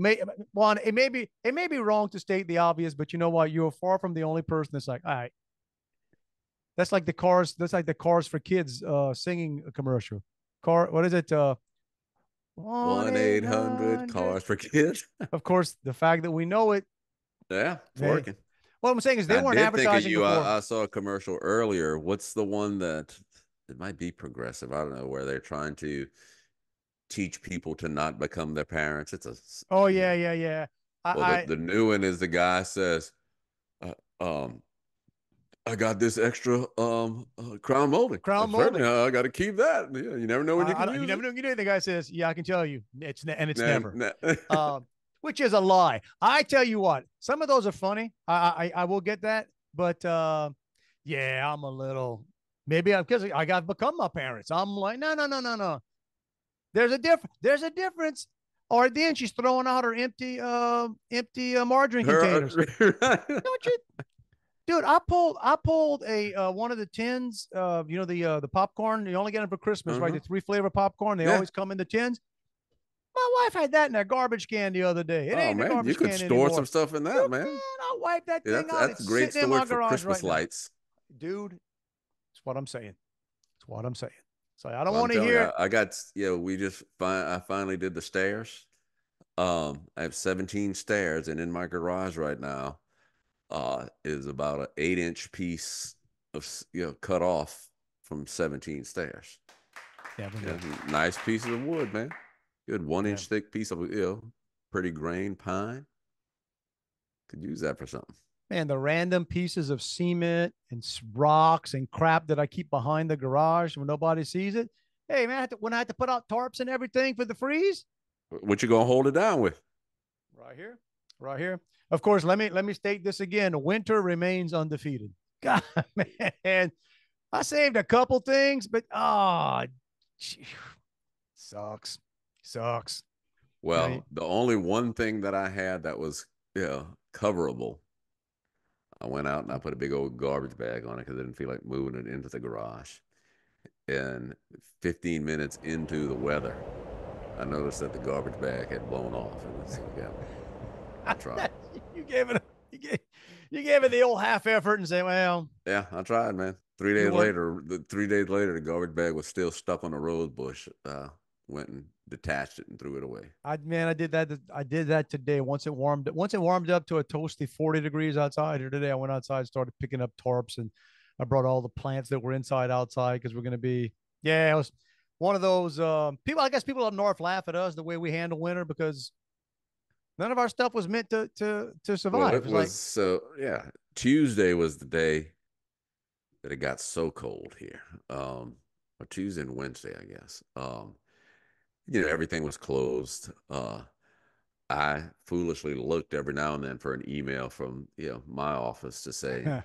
Juan, it may be wrong to state the obvious, but you know what? You're far from the only person that's like, all right. That's like the cars. That's like the Cars for Kids singing commercial. What is it? 1-800-CARS for Kids. Of course, the fact that we know it. Yeah, it's working. What I'm saying is they weren't advertising before. I saw a commercial earlier. What's the one that it might be progressive? I don't know, where they're trying to teach people to not become their parents. It's a yeah. The new one is the guy says, I got this extra crown molding. I got to keep that. You never know when you can use it. You never know when you do it. The guy says, yeah, I can tell you, it's never. Which is a lie. I tell you what, some of those are funny. I will get that, but yeah, I'm a little, maybe because I got to become my parents. I'm like, no. There's a difference. Or then she's throwing out her empty margarine containers. Don't you, dude? I pulled a one of the tins. The popcorn. You only get them for Christmas, right? The 3-flavor popcorn. They always come in the tins. My wife had that in a garbage can the other day. It ain't man, garbage you could can store anymore. some stuff in that, man. I'll wipe that thing out. That's great storage for Christmas lights, dude. That's what I'm saying. So I don't want to hear. I finally did the stairs. I have 17 stairs, and in my garage right now, is about an 8-inch piece of cut off from 17 stairs. Nice pieces of wood, man. Good 1-inch thick piece of pretty grain pine. Could use that for something. Man, the random pieces of cement and rocks and crap that I keep behind the garage when nobody sees it. Hey, man, when I had to put out tarps and everything for the freeze. What you gonna hold it down with? Right here. Of course, let me state this again. Winter remains undefeated. God, man, I saved a couple things, but sucks. Well, right? The only one thing that I had that was coverable, I went out and I put a big old garbage bag on it because I didn't feel like moving it into the garage. And 15 minutes into the weather, I noticed that the garbage bag had blown off. And I tried. You gave it the old half effort and say, well. Yeah, I tried, man. 3 days later, the garbage bag was still stuck on a rose bush. Went and detached it and threw it away. I did that today. Once it warmed up to a toasty 40 degrees outside here today, I went outside, started picking up tarps, and I brought all the plants that were inside outside because we're going to be, it was one of those people. I guess people up north laugh at us the way we handle winter because none of our stuff was meant to survive. Well, Tuesday was the day that it got so cold here. Or Tuesday and Wednesday, I guess. Everything was closed. I foolishly looked every now and then for an email from my office to say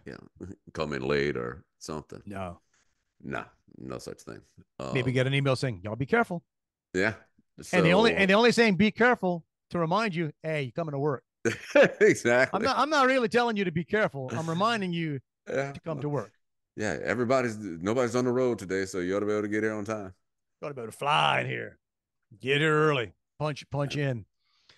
come in late or something. No such thing. Maybe get an email saying y'all be careful. Yeah. So, and they only saying be careful to remind you, hey, you're coming to work. Exactly. I'm not really telling you to be careful. I'm reminding you to come to work. Yeah, nobody's on the road today, so you ought to be able to get here on time. You ought to be able to fly in here. Get here early. Punch in.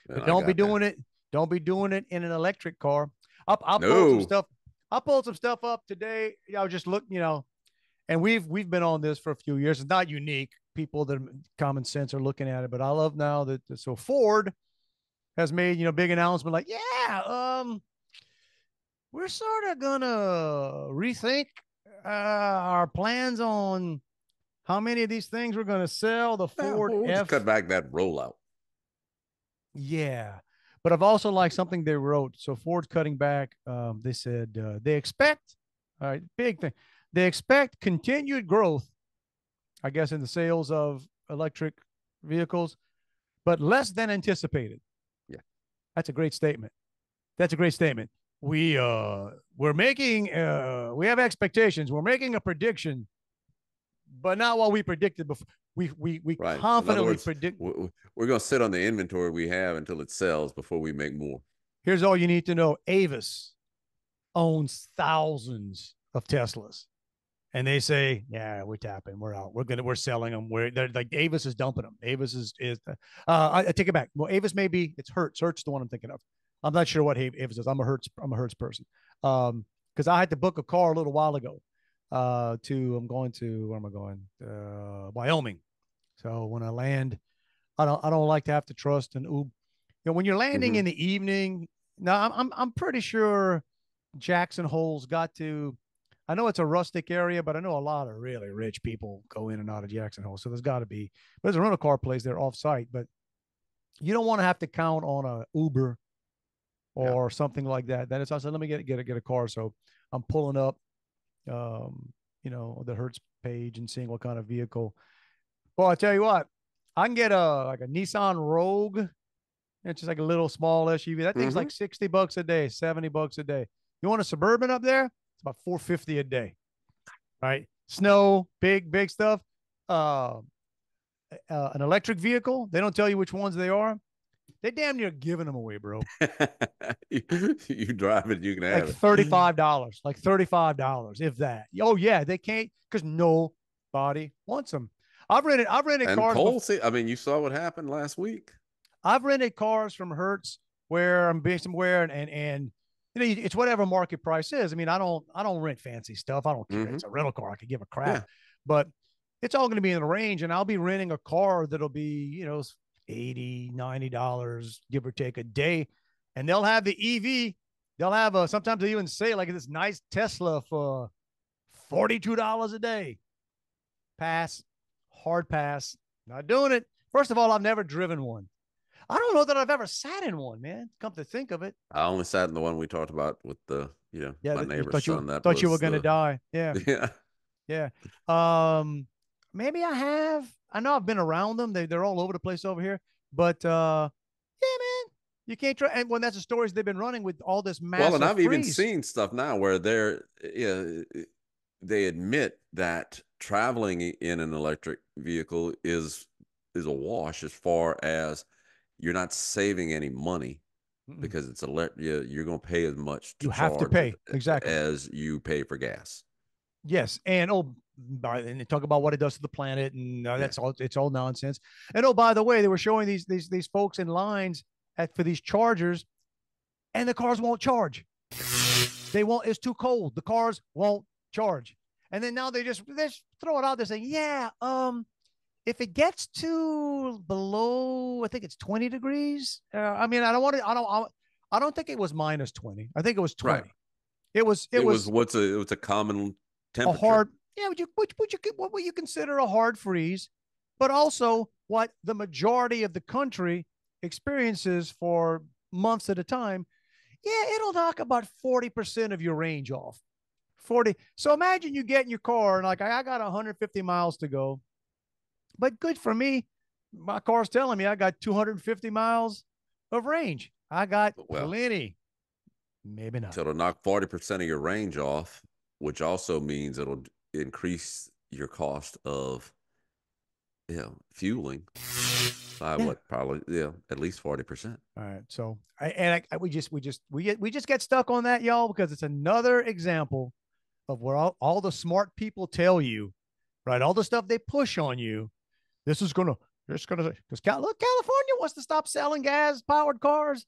But don't be doing it. Don't be doing it in an electric car. I'll pull some No. stuff. I'll pull some stuff up today. I'll just look, and we've been on this for a few years. It's not unique. People that common sense are looking at it, but I love now that so Ford has made big announcement like, we're sort of gonna rethink our plans on how many of these things we're gonna sell. The Ford We'll just F, cut back that rollout. yeah. But I've also liked something they wrote. So Ford's cutting back. They said they expect, all right, big thing. They expect continued growth, I guess, in the sales of electric vehicles, but less than anticipated. Yeah, that's a great statement. That's a great statement. We're making we have expectations. We're making a prediction, but not what we predicted before. We right. confidently predict. We're going to sit on the inventory we have until it sells before we make more. Here's all you need to know: Avis owns thousands of Teslas, and they say, "Yeah, we're tapping. We're out. We're selling them. They're like Avis is dumping them. Avis is. I take it back. Well, Avis maybe it's Hertz. Hertz is the one I'm thinking of. I'm not sure what Avis is. I'm a Hertz person. Because I had to book a car a little while ago. I'm going to where am I going? Wyoming. So when I land, I don't like to have to trust an Uber. When you're landing in the evening, now I'm pretty sure Jackson Hole's got to. I know it's a rustic area, but I know a lot of really rich people go in and out of Jackson Hole. So there's got to be. There's a rental car place there off site, but you don't want to have to count on a Uber or something like that. Then I said, let me get a car. So I'm pulling up, the Hertz page and seeing what kind of vehicle. Well, I tell you what, I can get a Nissan Rogue. It's just like a little small SUV. That thing's like $60 a day, $70 a day. You want a Suburban up there? It's about $450 a day. Right? Snow, big stuff. An electric vehicle. They don't tell you which ones they are. They damn near giving them away, bro. You drive it, you can have like $35, like $35, if that. Oh yeah, they can't because nobody wants them. I've rented and cars. I mean, you saw what happened last week. I've rented cars from Hertz where I'm being somewhere, and it's whatever market price is. I mean, I don't rent fancy stuff. I don't care. It's a rental car. I could give a crap, but it's all going to be in the range, and I'll be renting a car that'll be $80, $90, give or take a day. And they'll have the EV. They'll have sometimes they even say like this nice Tesla for $42 a day. Pass, hard pass. Not doing it. First of all, I've never driven one. I don't know that I've ever sat in one, man. Come to think of it. I only sat in the one we talked about with my neighbor's son. Thought you were going to die. Yeah. Yeah. Maybe I have. I know I've been around them. They're all over the place over here. But man, you can't try. And when that's the stories they've been running with all this massive. Well, and I've freeze. even seen stuff now where they admit that traveling in an electric vehicle is a wash as far as you're not saving any money because it's you're going to pay as much. You have to pay exactly as you pay for gas. Yes, and and they talk about what it does to the planet, and that's all. It's all nonsense. And by the way, they were showing these folks in lines for these chargers, and the cars won't charge. They won't. It's too cold. The cars won't charge. And then now they just throw it out there saying, if it gets to below, I think it's 20 degrees. I mean, I don't think it was minus 20. I think it was 20. Right. It was what's a common temperature. A hard, what would you consider a hard freeze, but also what the majority of the country experiences for months at a time. Yeah, it'll knock about 40% of your range off. 40. So imagine you get in your car and like, I got 150 miles to go, but good for me. My car's telling me I got 250 miles of range. I got plenty. Maybe not. So it'll knock 40% of your range off, which also means it'll increase your cost of fueling by probably at least 40%. All right. So we just get stuck on that, y'all, because it's another example of where all the smart people tell you, right? All the stuff they push on you. Because California wants to stop selling gas powered cars.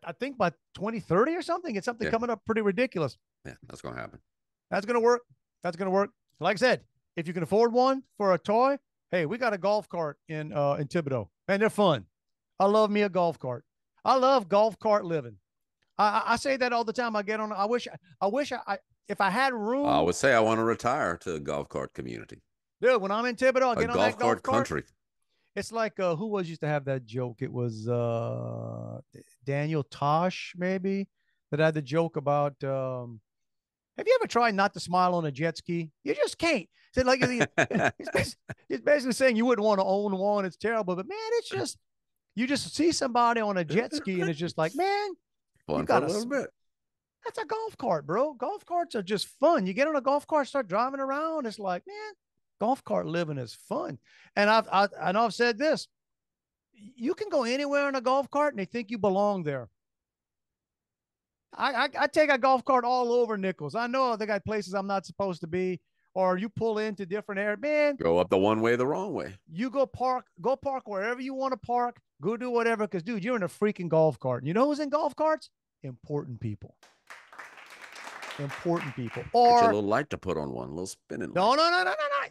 I think by 2030 or something. It's something coming up pretty ridiculous. Yeah, that's going to happen. That's going to work. That's going to work. Like I said, if you can afford one for a toy, hey, we got a golf cart in Thibodeau, and they're fun. I love me a golf cart. I love golf cart living. I say that all the time. I get on. I wish I if I had room. I would say I want to retire to the golf cart community. Dude, when I'm in Thibodeau, I get on that golf cart. Country. It's like who was used to have that joke? It was Daniel Tosh, maybe, that had the joke about have you ever tried not to smile on a jet ski? You just can't. So like he's basically saying you wouldn't want to own one. It's terrible, but man, it's just you just see somebody on a jet ski and it's just like, man, fun for a little bit. That's a golf cart, bro. Golf carts are just fun. You get on a golf cart, start driving around. It's like, man, golf cart living is fun. And I know I've said this. You can go anywhere in a golf cart and they think you belong there. I take a golf cart all over Nichols. I know they got places I'm not supposed to be, or you pull into different areas. Man, go up the one way, the wrong way. You go park wherever you want to park. Go do whatever, because dude, you're in a freaking golf cart. You know who's in golf carts? Important people. Important people. Or get your little light to put on one, a little spinning. No.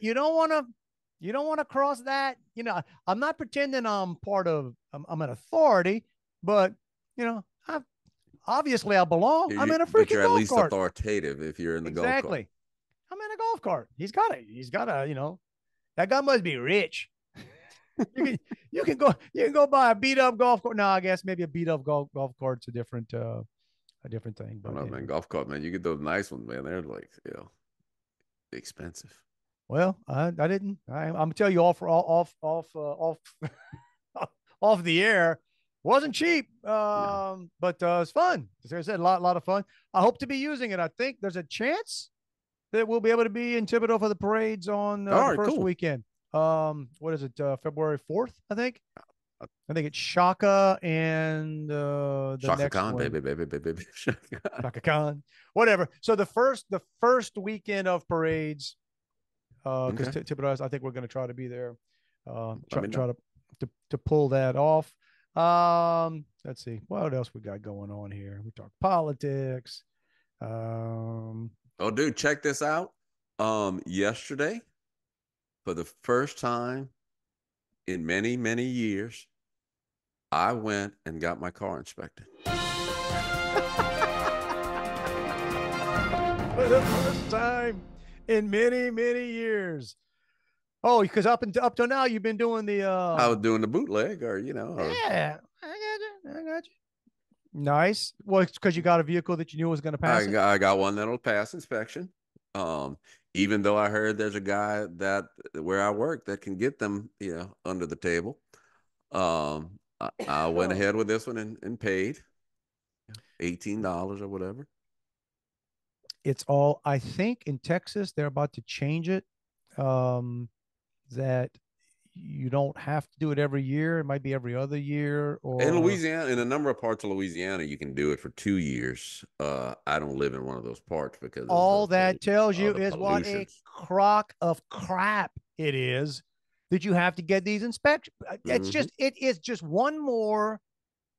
You don't want to cross that. You know, I'm not pretending I'm an authority, but you know, obviously I belong. I'm in a freaking golf cart. You're at least authoritative if you're in the golf cart. Exactly. I'm in a golf cart. He's got a, you know, that guy must be rich. you can go buy a beat up golf cart. No, I guess maybe a beat up golf cart's a different thing. But I don't know, man, golf cart, man. You get those nice ones, man. They're like, expensive. Well, I'm gonna tell you off off the air. Wasn't cheap, but it's fun. As I said, a lot of fun. I hope to be using it. I think there's a chance that we'll be able to be in Thibodeau for the parades on the first weekend. What is it? February 4th, I think. I think it's Shaka and the Shaka next Khan, one. baby. Shaka Khan, whatever. So the first weekend of parades, because Thibodeau, I think we're going to try to be there. Try to pull that off. Let's see what else we got going on here. We talk politics. Oh, dude, check this out. Yesterday, for the first time in many, many years, I went and got my car inspected. For the first time in many, many years. Oh, because up till now you've been doing the I was doing the bootleg, or yeah, I got you. Nice. Well, it's because you got a vehicle that you knew was going to pass. I got one that'll pass inspection. Even though I heard there's a guy that where I work that can get them, under the table. I went ahead with this one and paid $18 or whatever. It's all, I think in Texas, they're about to change it. That you don't have to do it every year. It might be every other year. Or in Louisiana, in a number of parts of Louisiana, you can do it for 2 years. I don't live in one of those parts because all that tells you is what a crock of crap it is that you have to get these inspections. It is just one more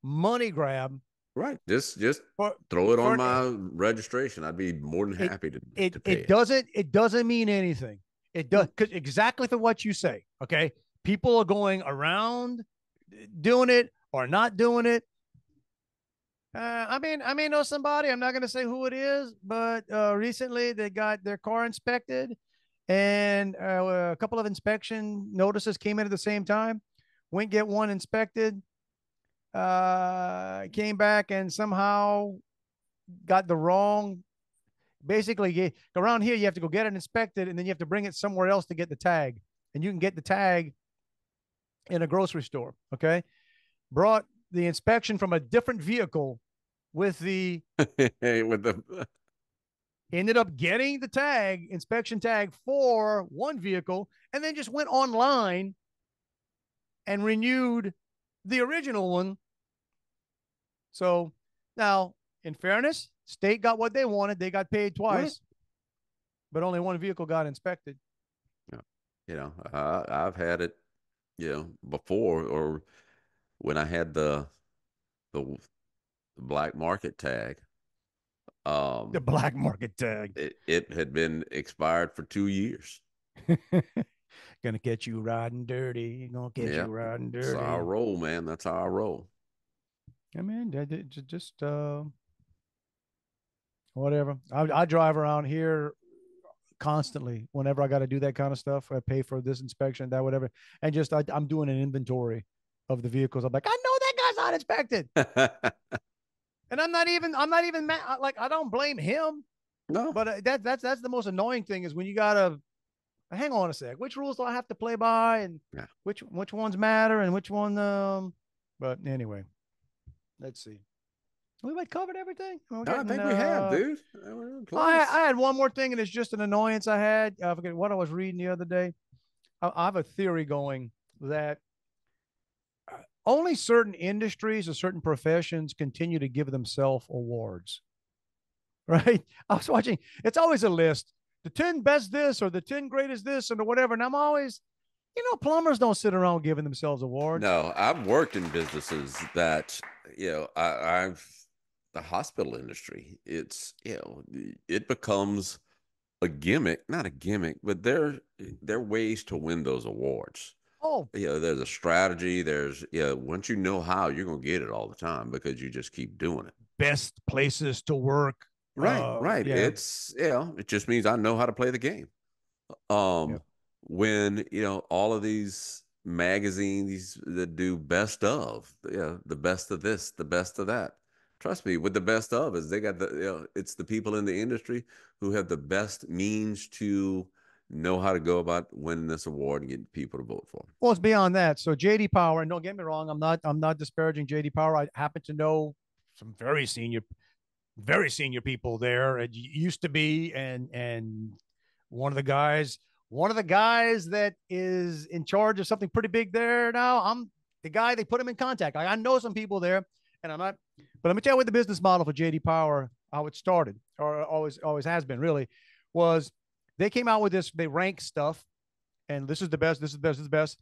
money grab. Right. Just throw it on my registration. I'd be more than happy to pay it doesn't mean anything. It does, because exactly for what you say. Okay. People are going around doing it or not doing it. I may know somebody. I'm not going to say who it is, but recently they got their car inspected, and a couple of inspection notices came in at the same time. Went get one inspected, came back and somehow got the wrong. Basically, around here you have to go get it inspected, and then you have to bring it somewhere else to get the tag. And you can get the tag in a grocery store. Okay, brought the inspection from a different vehicle with the ended up getting the inspection tag for one vehicle, and then just went online and renewed the original one. So now, in fairness, state got what they wanted. They got paid twice, but only one vehicle got inspected. I've had it, before, or when I had the the black market tag. The black market tag. It had been expired for 2 years. Gonna get you riding dirty. Gonna get you riding dirty. That's our role, man. That's our role. I mean, just whatever. I drive around here constantly whenever I got to do that kind of stuff. I pay for this inspection, that, whatever, and just I'm doing an inventory of the vehicles. I'm like, I know that guy's not inspected, and I'm not even mad. Like, I don't blame him. No, but that's the most annoying thing is when you gotta hang on a sec. Which rules do I have to play by, and which ones matter, and which one? But anyway, let's see. We might covered everything. I think we have, dude. I had one more thing, and it's just an annoyance I had. I forget what I was reading the other day. I have a theory going that only certain industries or certain professions continue to give themselves awards. Right? I was watching. It's always a list. The 10 best this or the 10 greatest this or whatever. And I'm always, plumbers don't sit around giving themselves awards. No, I've worked in businesses that, I've the hospital industry. It's, it becomes a gimmick, not a gimmick, but there are ways to win those awards. Oh, there's a strategy. There's, once you know how, you're going to get it all the time because you just keep doing it. Best places to work. Right. Yeah. It's, it just means I know how to play the game. When, all of these magazines that do best of, the best of this, the best of that. Trust me, with the best of is they got it's the people in the industry who have the best means to know how to go about winning this award and getting people to vote for them. Well, it's beyond that. So JD Power, and don't get me wrong, I'm not disparaging JD Power. I happen to know some very senior people there. It used to be, and one of the guys that is in charge of something pretty big there now. I'm the guy they put him in contact. I know some people there, and I'm not. But let me tell you what the business model for JD Power, how it started, or always has been, really, was they came out with this. They rank stuff, and this is the best. This is the best. This is the best.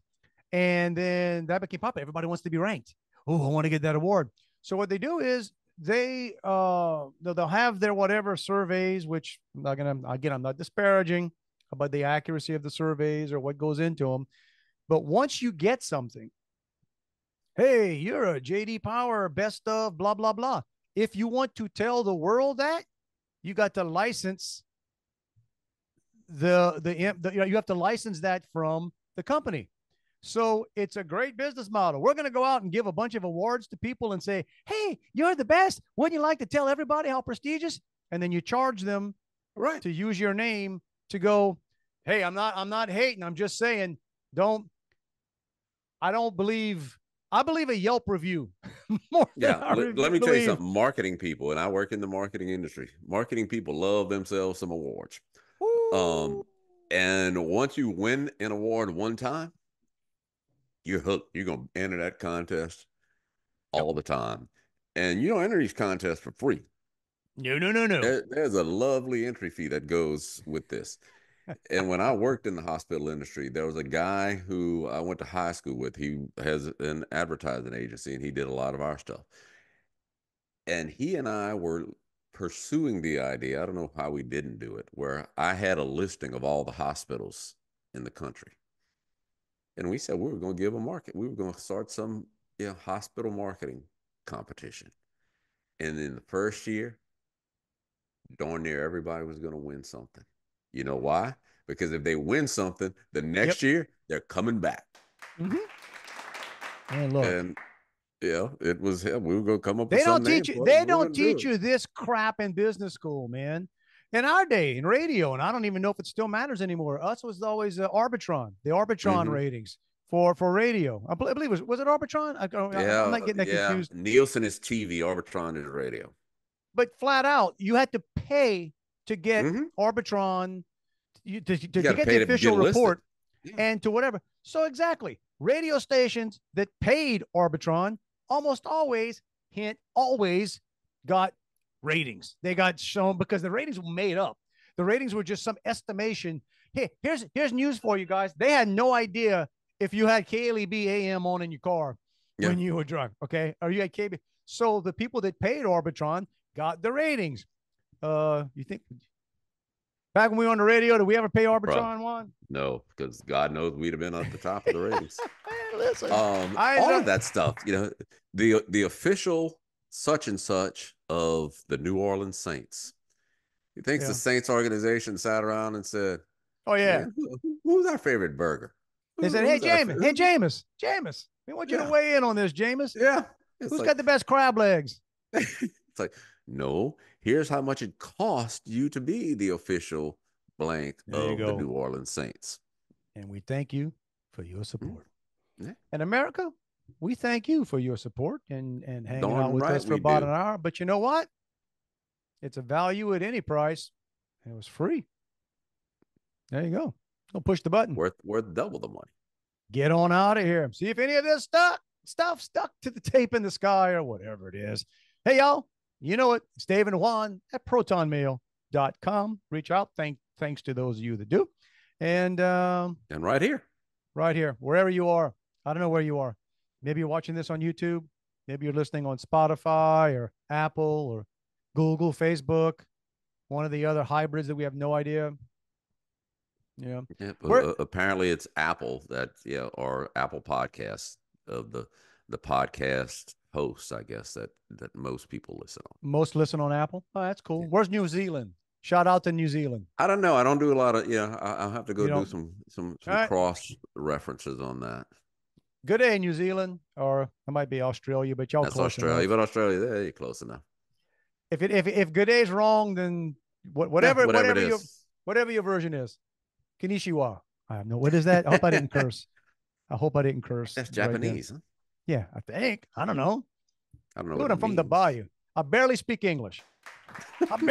And then that became popular. Everybody wants to be ranked. Oh, I want to get that award. So what they do is they'll have their whatever surveys, which I'm not disparaging about the accuracy of the surveys or what goes into them. But once you get something, hey, you're a JD Power best of blah, blah, blah. If you want to tell the world that, you got to license you have to license that from the company. So it's a great business model. We're going to go out and give a bunch of awards to people and say, hey, you're the best. Wouldn't you like to tell everybody how prestigious? And then you charge them to use your name to go, hey, I'm not hating. I'm just saying, I believe a Yelp review more. Let me tell you something. Marketing people, and I work in the marketing industry. Marketing people love themselves some awards. And once you win an award one time, you're hooked. You're going to enter that contest all the time. And you don't enter these contests for free. No. There's a lovely entry fee that goes with this. And when I worked in the hospital industry, there was a guy who I went to high school with. He has an advertising agency, and he did a lot of our stuff. And he and I were pursuing the idea, I don't know how we didn't do it, where I had a listing of all the hospitals in the country. And we said we were going to give a market. We were going to start some hospital marketing competition. And in the first year, darn near everybody was going to win something. You know why? Because if they win something, the next year, they're coming back. Mm-hmm. And look. And it was we were going to come up they with don't teach you. They don't teach you this crap in business school, man. In our day, in radio, and I don't even know if it still matters anymore. Us was always Arbitron, the Arbitron ratings for radio. I believe was it Arbitron? I'm not getting that confused. Nielsen is TV, Arbitron is radio. But flat out, you had to pay to get Arbitron to get the official report and to whatever. So exactly, radio stations that paid Arbitron almost always got ratings. They got shown because the ratings were made up. The ratings were just some estimation. Hey, here's news for you guys. They had no idea if you had KLEB AM on in your car when you were drunk, okay? Or you had KB. So the people that paid Arbitron got the ratings. You think back when we were on the radio, did we ever pay Arbitron, Juan? No, because God knows we'd have been at the top of the ratings. Listen, all of that stuff, the official such and such of the New Orleans Saints. He thinks the Saints organization sat around and said, "Oh yeah, who's our favorite burger?" They said, "Hey Jameis, we want you to weigh in on this, Jameis. Yeah, who's got the best crab legs?" It's like, no, here's how much it cost you to be the official blank of the New Orleans Saints. And we thank you for your support. Yeah. And America, we thank you for your support and hanging out with us for about an hour. But you know what? It's a value at any price. And it was free. There you go. Don't push the button. Worth double the money. Get on out of here. See if any of this stuff stuck to the tape in the sky or whatever it is. Hey, y'all, you know it. It's Dave and Juan at protonmail.com. Reach out. Thanks to those of you that do. And right here, wherever you are. I don't know where you are. Maybe you're watching this on YouTube. Maybe you're listening on Spotify or Apple or Google, Facebook, one of the other hybrids that we have no idea. Yeah. Apparently it's Apple or Apple Podcasts of the podcast hosts, I guess, that most people listen on. Most listen on Apple? Oh, that's cool. Where's New Zealand? Shout out to New Zealand. I don't know. I don't do a lot of, I'll have to go do some cross references on that. Good day, New Zealand, or it might be Australia, but y'all That's close Australia, enough. but Australia, there you're close enough. If good day is wrong, then whatever your version is. Konnichiwa. I have no. What is that? I hope I didn't curse. That's Japanese, huh? Yeah, I think. I don't know. Dude, I'm from the Bayou. I barely speak English. And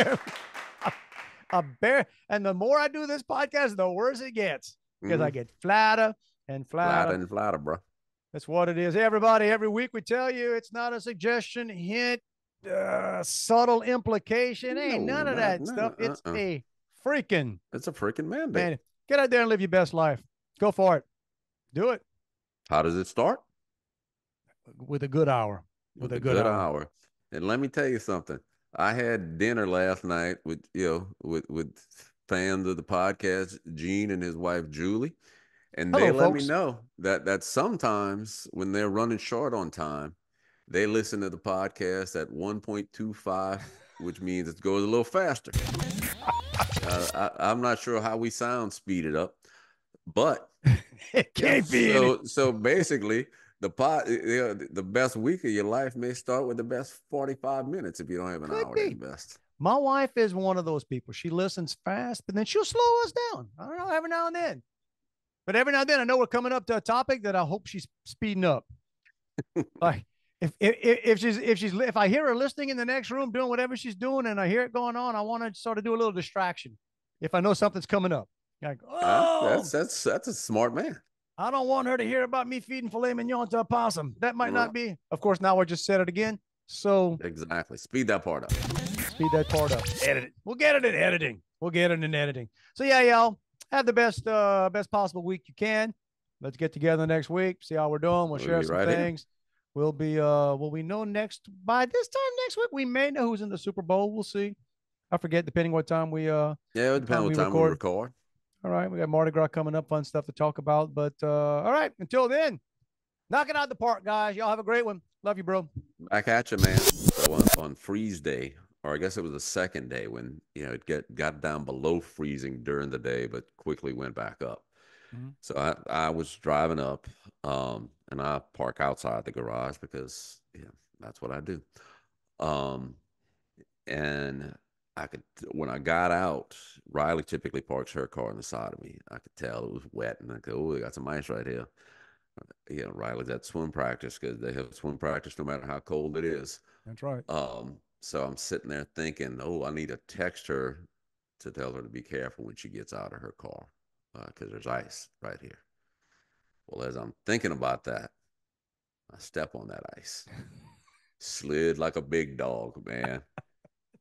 the more I do this podcast, the worse it gets because I get flatter and flatter. Bro. That's what it is. Hey, everybody, every week we tell you it's not a suggestion, hint, subtle implication. Ain't none of that stuff. It's a freaking. It's a freaking mandate. Man, get out there and live your best life. Go for it. Do it. How does it start? With a good hour. With a good hour. And let me tell you something. I had dinner last night with fans of the podcast, Gene and his wife Julie, and they let me know that sometimes when they're running short on time, they listen to the podcast at 1.25, which means it goes a little faster. I'm not sure how we sound speeded up, but it can't be. So basically, the best week of your life may start with the best 45 minutes if you don't have an hour to invest. My wife is one of those people. She listens fast, but then she'll slow us down. I don't know, every now and then. But every now and then, I know we're coming up to a topic that I hope she's speeding up. Like if I hear her listening in the next room doing whatever she's doing, and I hear it going on, I want to sort of do a little distraction. If I know something's coming up, like that's a smart man. I don't want her to hear about me feeding filet mignon to a possum. That might not be. Of course, now I just said it again. So exactly, speed that part up. Edit it. We'll get it in editing. So yeah, y'all have the best possible week you can. Let's get together next week. See how we're doing. We'll share some things. We'll be will we know by this time next week? We may know who's in the Super Bowl. We'll see. I forget depending what time we it depends on what time we record. All right, we got Mardi Gras coming up, fun stuff to talk about. But all right, until then, knock it out the park, guys. Y'all have a great one. Love you, bro. Back at you, man. So on freeze day, or I guess it was the second day when it got down below freezing during the day, but quickly went back up. Mm-hmm. So I was driving up, and I park outside the garage because that's what I do. And when I got out, Riley typically parks her car on the side of me. I could tell it was wet, and I go, "Oh, we got some ice right here." Riley's at swim practice because they have swim practice no matter how cold it is. That's right. So I'm sitting there thinking, "Oh, I need to text her to tell her to be careful when she gets out of her car because there's ice right here." Well, as I'm thinking about that, I step on that ice, slid like a big dog, man.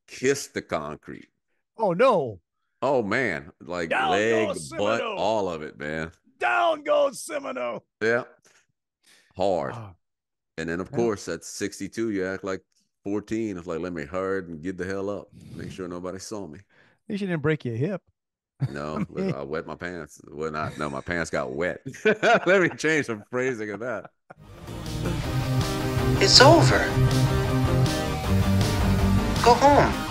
Kissed the concrete. Oh no! Oh man, like down leg, butt, all of it, man. Down goes Semino. Yeah, hard. And then, of course, at 62, you act like 14. It's like, let me hurry and get the hell up. Make sure nobody saw me. At least you didn't break your hip. No, I wet my pants. Well, no, my pants got wet. Let me change some phrasing of that. It's over. Go home.